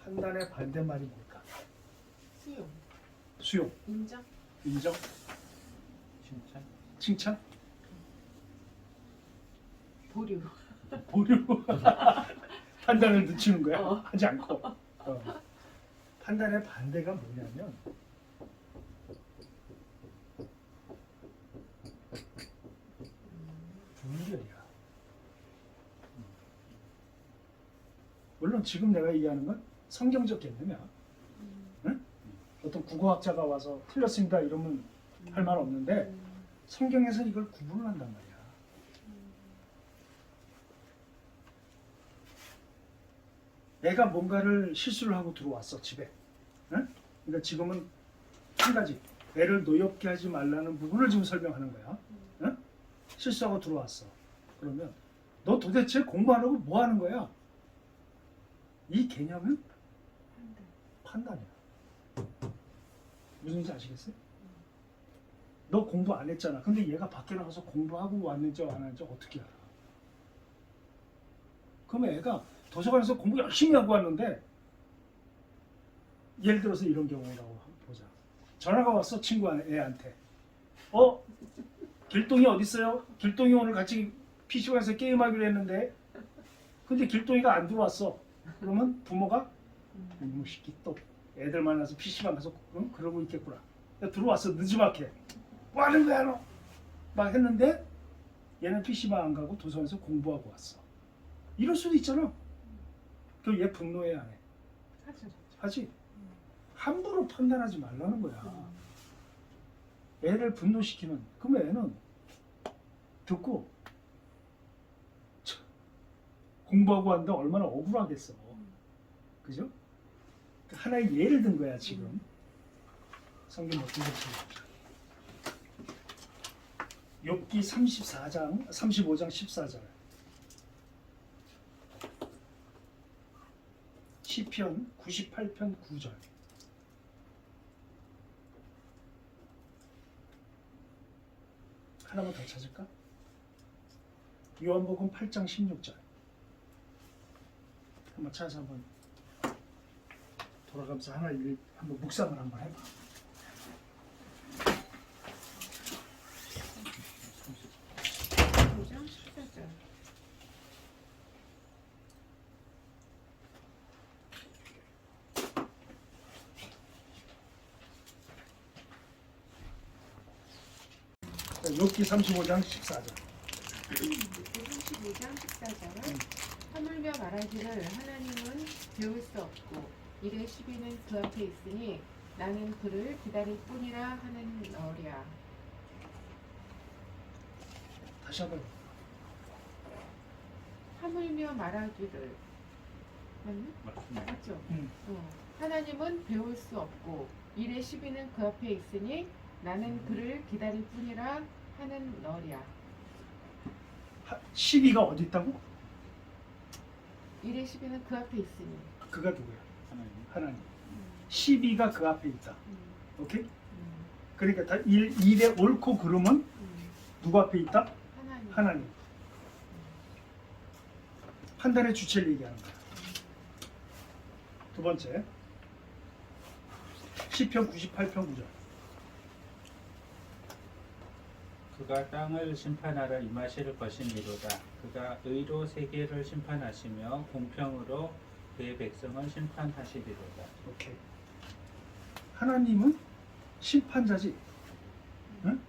판단의 반대말이 뭘까? 수용. 인정? 인정? 칭찬? 보류. 보류. 판단을 늦추는 거야. 어. 하지 않고. 판단의 반대가 뭐냐면 분별이야. 물론 지금 내가 얘기하는 건 성경적 개념이야. 응? 어떤 국어학자가 와서 틀렸습니다 이러면 할 말 없는데 성경에서 이걸 구분을 한단 말이야. 애가 뭔가를 실수를 하고 들어왔어 집에. 응? 그러니까 지금은 한 가지 애를 노엽게 하지 말라는 부분을 지금 설명하는 거야. 응? 실수하고 들어왔어. 그러면 너 도대체 공부 안 하고 뭐 하는 거야? 이 개념은 판단이야. 무슨 말인지 아시겠어요? 너 공부 안 했잖아. 근데 얘가 밖에 나가서 공부하고 왔는지 안 왔는지 어떻게 알아? 그럼 애가 도서관에서 공부 열심히 하고 왔는데 예를 들어서 이런 경우라고 보자. 전화가 왔어 친구 애한테. 길동이 어디 있어요? 길동이 오늘 같이 PC방에서 게임하기로 했는데 근데 길동이가 안 들어왔어. 그러면 부모가 이놈의 새끼 또 애들 만나서 PC방 가서 응? 그러고 있겠구나. 야, 들어왔어 늦지막해. 뭐 하는 거야 너? 막 했는데 얘는 PC방 안 가고 도서관에서 공부하고 왔어. 이럴 수도 있잖아. 그럼 얘 분노해 안 해? 하죠. 하지. 함부로 판단하지 말라는 거야. 애를 분노시키면 그럼 애는 듣고 참, 공부하고 왔는데 얼마나 억울하겠어. 그죠? 하나의 예를 든 거야 지금. 성경 몇 군데 보자. 욥기 34장, 35장 14절. 시편 98편 9절. 하나만 더 찾을까? 요한복음 8장 16절. 한번 찾아서 한번 돌아가면서 하나 한번 묵상을 한번 해봐. 도장 14절. 욥기 35장 14절. 35장 14절은 하물며 말하기를 하나님은 배울 수 없고 일의 시비는 그 앞에 있으니 나는 그를 기다릴 뿐이라 하는 너랴. 다시 한번. 하물며 말하기를 맞나? 맞죠? 하나님은 배울 수 없고 일의 시비는 그 앞에 있으니 나는 그를 기다릴 뿐이라 하는 너랴. 시비가 어디 있다고? 일의 시비는 그 앞에 있으니. 그가 누구야? 하나님. 하나님. 시비가 그 앞에 있다. 음, 오케이? 음, 그러니까 다 일의 옳고 그름은 누구 앞에 있다? 하나님. 하나님. 판단의 주체를 얘기하는 거야. 두 번째. 시편 98편 9절. 그가 땅을 심판하러 임하실 것이니로다. 그가 의로 세계를 심판하시며 공평으로 그의 백성을 심판하시리로다. 오케이. 하나님은 심판자지. 응?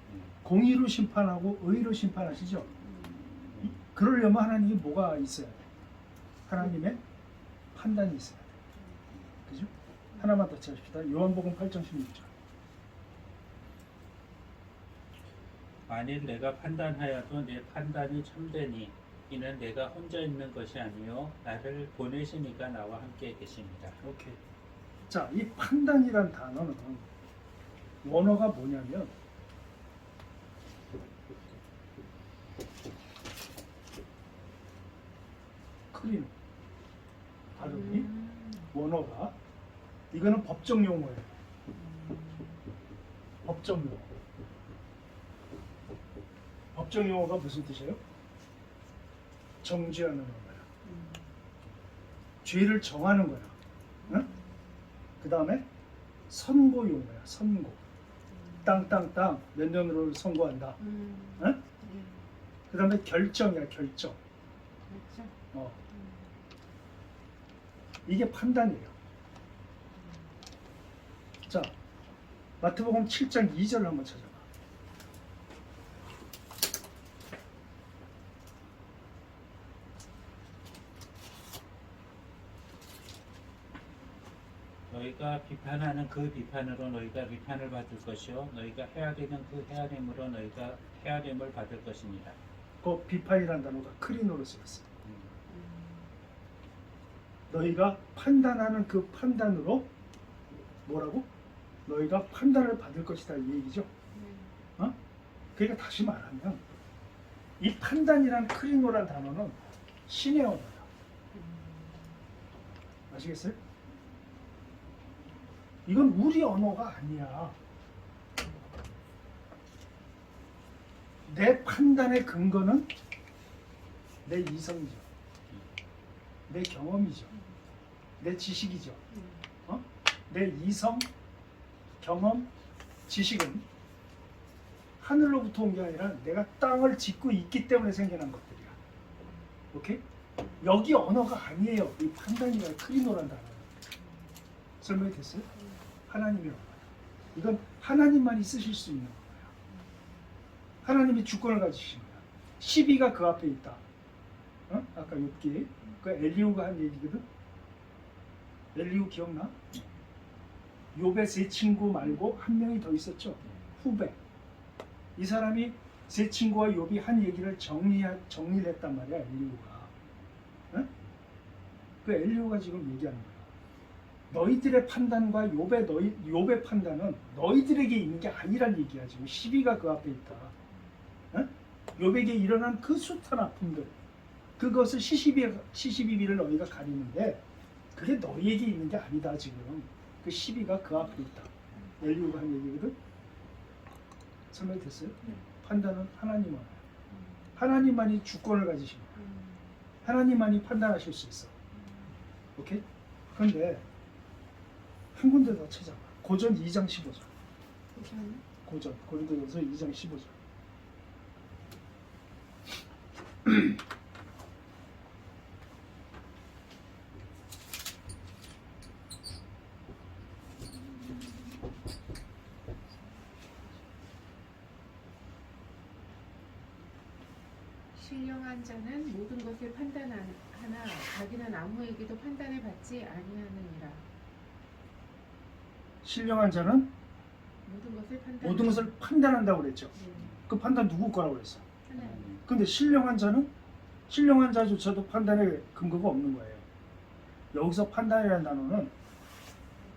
공의로 심판하고 의로 심판하시죠. 그러려면 하나님이 뭐가 있어야 돼? 하나님의 판단이 있어야 돼. 그죠? 하나만 더 찾읍시다. 요한복음 8장 16절. 만일 내가 판단하여도 내 판단이 참되니 이는 내가 혼자 있는 것이 아니요 나를 보내신 이가 나와 함께 계십니다. 오케이. 자, 이 판단이란 단어는 원어가 뭐냐면 크리노 발음이 원어가 이거는 법정 용어예요. 법정 용어. 법정 용어가 무슨 뜻이에요? 정죄하는 거야. 죄를 정하는 거야. 응? 그 다음에 선고 용어야. 선고. 땅땅땅 몇 년으로 선고한다. 응? 그 다음에 결정이야. 결정. 그렇죠. 이게 판단이에요. 자, 마태복음 7장 2절을 한번 찾아봐. 너희가 비판하는 그 비판으로 너희가 비판을 받을 것이요 너희가 헤아리는 그 헤아림으로 너희가 헤아림을 받을 것이니라. 그 비판이라는 단어가 크리노로 쓰였어. 너희가 판단하는 그 판단으로 뭐라고? 너희가 판단을 받을 것이다 이 얘기죠. 그러니까 다시 말하면 이 판단이란 크리노란 단어는 신의 언어야. 아시겠어요? 이건 우리 언어가 아니야. 내 판단의 근거는 내 이성이죠. 내 경험이죠. 내 지식이죠. 음. 내 이성, 경험, 지식은 하늘로부터 온 게 아니라 내가 땅을 짚고 있기 때문에 생겨난 것들이야. 오케이? 여기 언어가 아니에요. 이 판단이라 크리노란 단어. 설명이 됐어요? 하나님이라고 말이야. 이건 하나님만이 쓰실 수 있는 거예요. 하나님이 주권을 가지신 거야. 시비가 그 앞에 있다. 아까 욥기 그 엘리후가 한 얘기거든. 엘리후 기억나? 욥의 세 친구 말고 한 명이 더 있었죠. 후배. 이 사람이 세 친구와 욥이 한 얘기를 정리를 했단 말이야. 엘리후가. 그 엘리후가 지금 얘기하는 거야. 너희들의 판단과 욥의 판단은 너희들에게 있는 게 아니란 얘기야. 지금 시비가 그 앞에 있다. 욥에게 일어난 그 숱한 아픔들, 그것을 시시비비를 너희가 가리는데 그게 너희에게 있는 게 아니다. 지금 그 시비가 그 앞에 있다. 엘리후가 한 얘기거든. 설명이 됐어요? 판단은 하나님만. 하나님만이 주권을 가지신 거야. 하나님만이 판단하실 수 있어. 오케이? 그런데 한 군데 더 찾아봐. 고전 2장 15절. 고전 고린도전서 2장 15절. 신령한 자는 모든 것을 판단하나 자기는 아무에게도 판단을 받지 아니하느니라. 신령한 자는 모든 것을 판단한다고 그랬죠. 네. 그 판단 누구 거라고 그랬어? 하나님. 근데 신령한 자조차도 판단의 근거가 없는 거예요. 여기서 판단이라는 단어는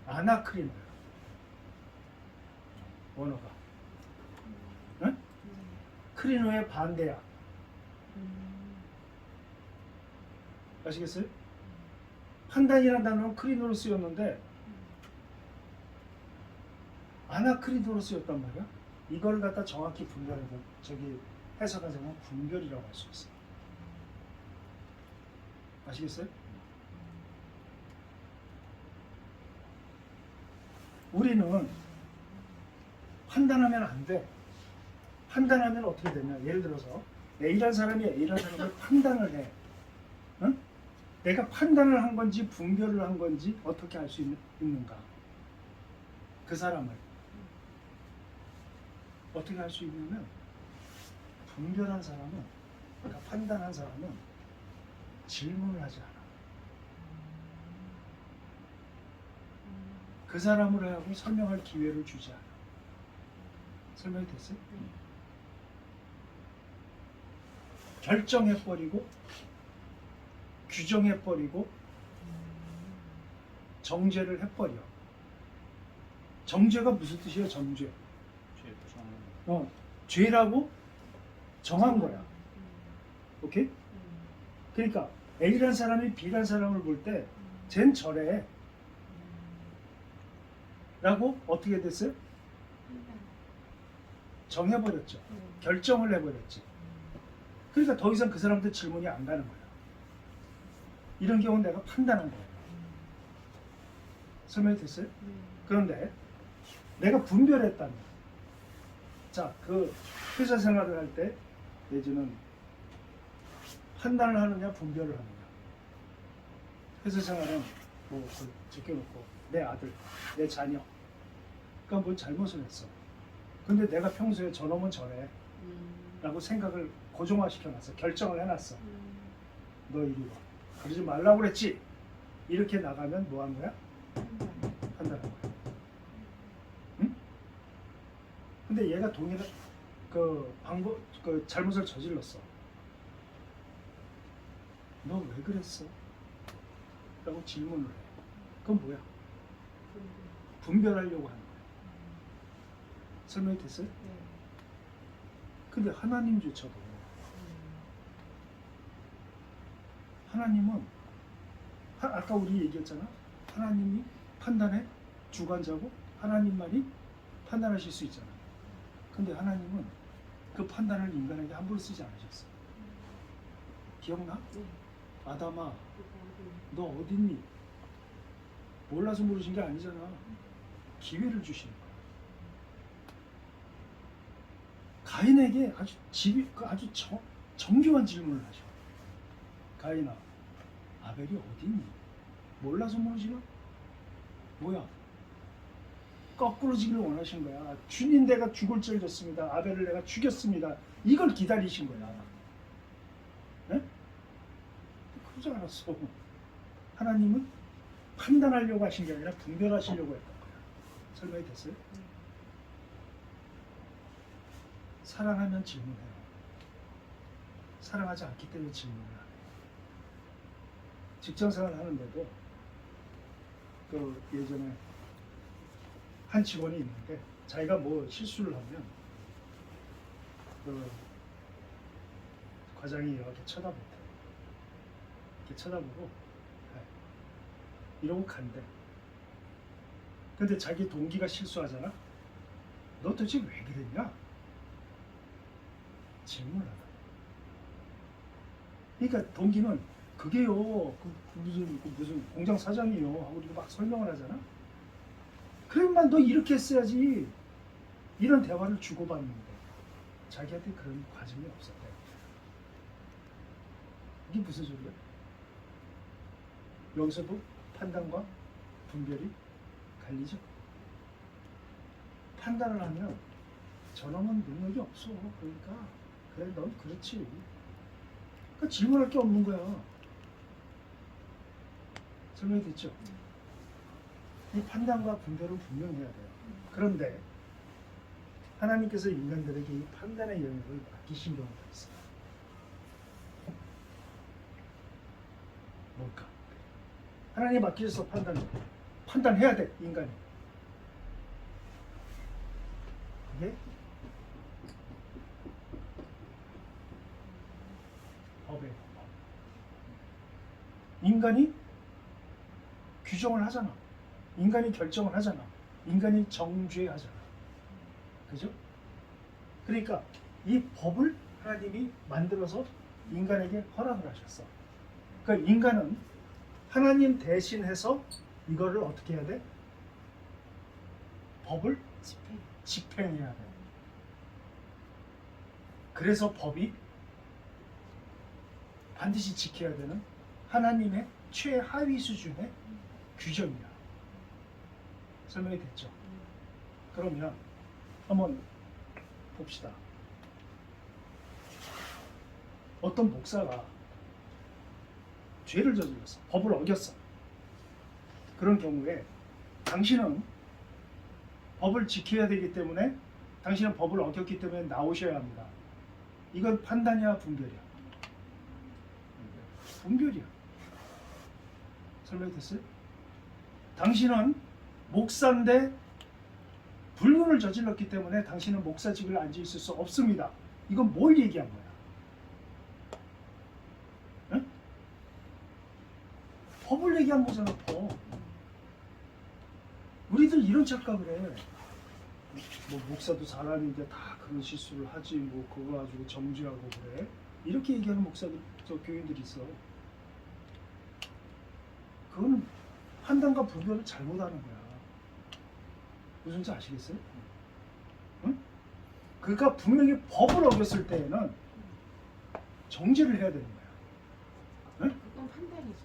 아나크리노야. 원어가. 응? 크리노의 반대야. 아시겠어요? 판단이라는 단어는 크리노로 쓰였는데 아나크리노로 쓰였단 말이야. 이걸 갖다 정확히 분별해서 해석하자면 분별이라고 할 수 있어요. 아시겠어요? 우리는 판단하면 안 돼. 판단하면 어떻게 되냐? 예를 들어서 A라는 사람이 A라는 사람을 판단을 해. 응? 내가 판단을 한 건지 분별을 한 건지 어떻게 알 수 있는가? 그 사람을 어떻게 알 수 있냐면 분별한 사람은, 그러니까 판단한 사람은 질문을 하지 않아. 그 사람을 하고 설명할 기회를 주지 않아. 설명이 됐어요? 결정해버리고 규정해버리고 정죄를 해버려. 정죄가 무슨 뜻이에요? 정죄. 죄라고 정한 거야. 오케이? 그러니까 A란 사람이 B란 사람을 볼 때 쟨 저래 라고 어떻게 됐어요? 정해버렸죠. 결정을 해버렸지. 그러니까 더 이상 그 사람한테 질문이 안 가는 거야. 이런 경우는 내가 판단한 거예요. 설명이 됐어요? 그런데 내가 분별했다면, 자, 그 회사 생활을 할 때 내지는 판단을 하느냐 분별을 하느냐. 회사 생활은 뭐 적혀놓고 내 아들, 내 자녀, 그러니까 뭐 잘못을 했어. 근데 내가 평소에 저놈은 저래 라고 생각을 고정화시켜놨어. 결정을 해놨어. 너 이리 와. 그러지 말라고 그랬지. 이렇게 나가면 뭐 한 거야? 판단한 거야. 응? 근데 얘가 동일한 그 잘못을 저질렀어. 너 왜 그랬어? 라고 질문을 해. 그건 뭐야? 분별하려고 하는 거야. 설명이 됐어요? 근데 하나님조차도, 하나님은 아까 우리 얘기했잖아. 하나님이 판단의 주관자고 하나님만이 판단하실 수 있잖아. 근데 하나님은 그 판단을 인간에게 함부로 쓰지 않으셨어. 기억나? 아담아, 너 어딨니? 몰라서 물으신 게 아니잖아. 기회를 주시는 거야. 가인에게 아주 정교한 질문을 하셔. 가인아, 아벨이 어딨니? 몰라서 물으시나? 뭐야? 거꾸로 지기를 원하신 거야. 주님, 내가 죽을 죄를 졌습니다. 아벨을 내가 죽였습니다. 이걸 기다리신 거야. 네? 그러지 않았어. 하나님은 판단하려고 하신 게 아니라 분별하시려고 했던 거야. 설명이 됐어요? 사랑하면 질문해요. 사랑하지 않기 때문에 질문을 안 해요. 직장생활 하는데도 그 예전에 한 직원이 있는데 자기가 뭐 실수를 하면 그 과장이 이렇게 쳐다본대. 이렇게 쳐다보고 이러고 간대. 근데 자기 동기가 실수하잖아. 너 도대체 왜 그랬냐? 질문을 하다. 그러니까 동기는 그게요. 무슨 공장 사장이요 하고 이렇게 막 설명을 하잖아. 그러면 너 이렇게 했어야지. 이런 대화를 주고받는데 자기한테 그런 과정이 없었대. 이게 무슨 소리야? 여기서도 판단과 분별이 갈리죠. 판단을 하면 저놈은 능력이 없어. 그러니까 그래 넌 그렇지. 그러니까 질문할 게 없는 거야. 설명이 됐죠? 이 판단과 분별은 분명해야 돼요. 그런데 하나님께서 인간들에게 이 판단의 영역을 맡기신 경우가 있어요. 뭘까? 하나님 맡기셔서 판단해야 돼, 인간이. 그게 법이에요. 인간이 규정을 하잖아. 인간이 결정을 하잖아. 인간이 정죄하잖아. 그죠? 그러니까 이 법을 하나님이 만들어서 인간에게 허락을 하셨어. 그러니까 인간은 하나님 대신해서 이거를 어떻게 해야 돼? 법을 집행해야 돼. 그래서 법이 반드시 지켜야 되는 하나님의 최하위 수준의 규정이야. 설명이 됐죠? 그러면 한번 봅시다. 어떤 목사가 죄를 저질렀어. 법을 어겼어. 그런 경우에 당신은 법을 지켜야 되기 때문에 당신은 법을 어겼기 때문에 나오셔야 합니다. 이건 판단이야, 분별이야? 분별이야. 설명이 됐어요? 당신은 목사인데 불륜을 저질렀기 때문에 당신은 목사직을 앉아 있을 수 없습니다. 이건 뭘 얘기한 거야? 응? 법을 얘기한 거잖아, 법. 우리들 이런 착각을 해. 뭐 목사도 사람인데 다 그런 실수를 하지, 뭐 그거 가지고 정죄하고 그래. 이렇게 얘기하는 목사들, 저 교인들이 있어. 그거는 판단과 분별을 잘못하는 거야. 무슨지 아시겠어요? 응? 그러니까 분명히 법을 어겼을 때에는 정죄를 해야 되는 거야. 응? 그건 판단이죠.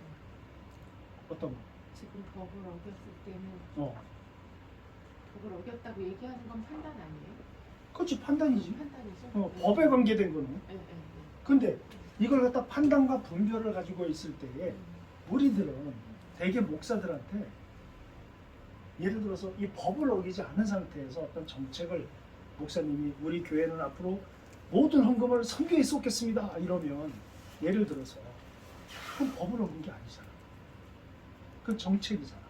어떤 거? 지금 법을 어겼을 때는 법을 어겼다고 얘기하는 건 판단 아니에요? 그렇지, 판단이지. 판단이죠. 법에 관계된 거는. 네. 근데 이걸 갖다 판단과 분별을 가지고 있을 때에 우리들은 대개 목사들한테 예를 들어서 이 법을 어기지 않은 상태에서 어떤 정책을 목사님이 우리 교회는 앞으로 모든 헌금을 선교에 쏟겠습니다 이러면 예를 들어서 그건 법을 어긴 게 아니잖아. 그건 정책이잖아.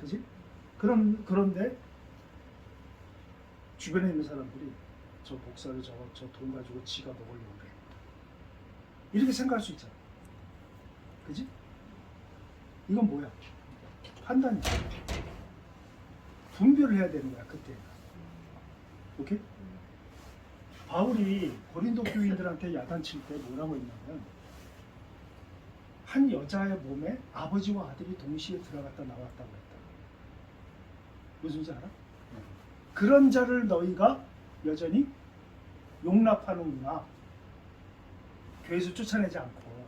그지? 그런데 주변에 있는 사람들이 저 목사를 저 돈 가지고 지가 먹으려고 그래. 이렇게 생각할 수 있잖아. 그지? 이건 뭐야? 판단이야. 분별을 해야 되는 거야, 그때. 오케이? 바울이 고린도 교인들한테 야단칠 때 뭐라고 했냐면 한 여자의 몸에 아버지와 아들이 동시에 들어갔다 나왔다고 했다. 무슨 지 알아? 그런 자를 너희가 여전히 용납하는구나. 교회에서 쫓아내지 않고.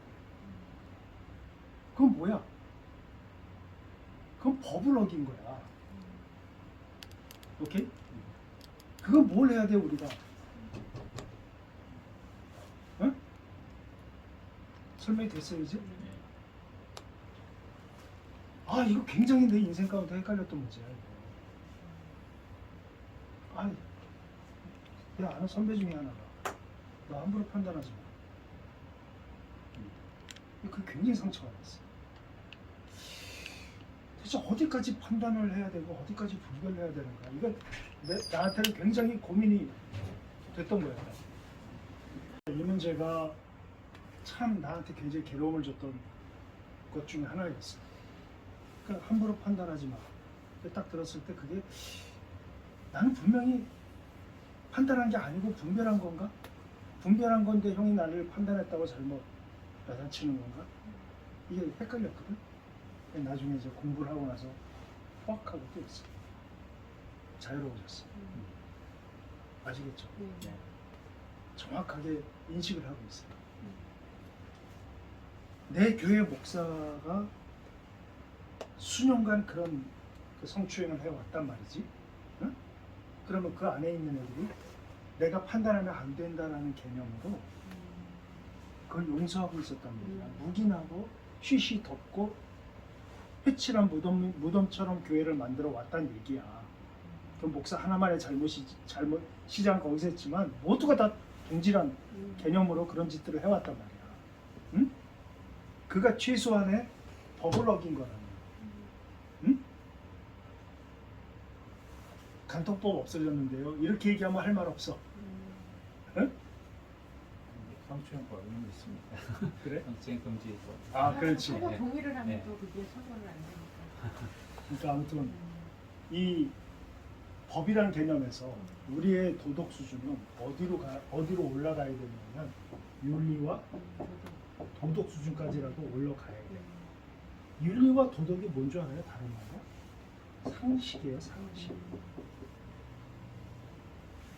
그건 뭐야? 그건 법을 어긴 거야. 오케이? 그건 뭘 해야 돼 우리가? 응? 설명이 됐어요 이제? 아 이거 굉장히 내 인생 가운데 헷갈렸던 문제야 이거. 아니 내 아는 선배 중에 하나가 너 함부로 판단하지 마. 그 굉장히 상처가 났어. 대체 어디까지 판단을 해야 되고 어디까지 분별을 해야 되는 거야? 이건 나한테는 굉장히 고민이 됐던 거야. 이 문제가 참 나한테 굉장히 괴로움을 줬던 것 중에 하나였어. 그러니까 함부로 판단하지 마. 딱 들었을 때 그게 나는 분명히 판단한 게 아니고 분별한 건가? 분별한 건데 형이 나를 판단했다고 잘못 야단치는 건가? 이게 헷갈렸거든. 나중에 이제 공부를 하고 나서 뻑 하고 뛰었어. 자유로워졌어. 아시겠죠? 네. 정확하게 인식을 하고 있어요. 내 교회 목사가 수년간 그런 그 성추행을 해왔단 말이지. 응? 그러면 그 안에 있는 애들이 내가 판단하면 안 된다라는 개념으로 그걸 용서하고 있었단 말이야. 묵인하고 쉬쉬 덮고 회칠한 무덤처럼 교회를 만들어 왔다는 얘기야. 그 목사 하나만의 잘못이지 않고 거기서 했지만 모두가 다 동질한 개념으로 그런 짓들을 해왔단 말이야. 응? 그가 최소한의 법을 어긴 거라는 거야. 응? 간통법 없어졌는데요. 이렇게 얘기하면 할 말 없어. 응? 성추행법은 있습니다. 그래? 성추행 금지법. 아, 그렇지. 서로 동의를 하면 네. 또 그게 처벌을 안 되니까. 그러니까 아무튼 이 법이라는 개념에서 우리의 도덕 수준은 어디로 올라가야 되냐면 윤리와 도덕 수준까지라도 올라가야 돼. 윤리와 도덕이 뭔 줄 알아요? 다른 말로? 상식이에요, 상식.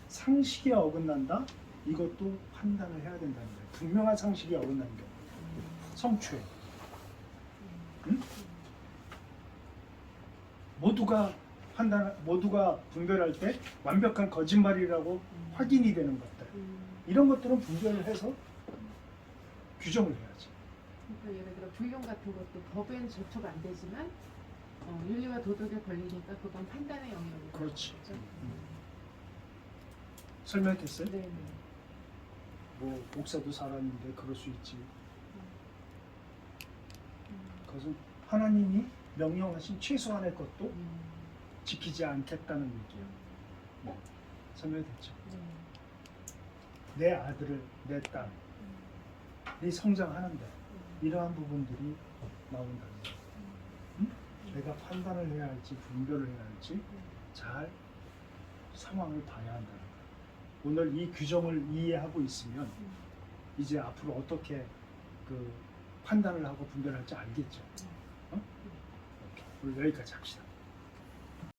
상식에 어긋난다? 이것도 판단을 해야 된다는 거예요. 분명한 상식이 어긋나는 경우. 성추행. 응? 모두가 분별할 때 완벽한 거짓말이라고 확인이 되는 것들. 이런 것들은 분별을 해서 규정을 해야지. 그러니까 예를 들어 불륜 같은 것도 법엔 저촉 안 되지만 윤리와 도덕에 걸리니까 그건 판단의 영역이죠. 그렇지. 설명됐어요? 네. 뭐 목사도 사람인데 그럴 수 있지. 그것은 하나님이 명령하신 최소한의 것도 지키지 않겠다는 얘기예요. 네. 설명됐죠? 내 아들을, 내 딸, 이 성장하는데 이러한 부분들이 나온다는 거예요. 응? 내가 판단을 해야 할지 분별을 해야 할지 잘 상황을 봐야 한다는 거예요. 오늘 이 규정을 이해하고 있으면 이제 앞으로 어떻게 그 판단을 하고 분별할지 알겠죠. 어? 오케이. 오늘 여기까지 합시다.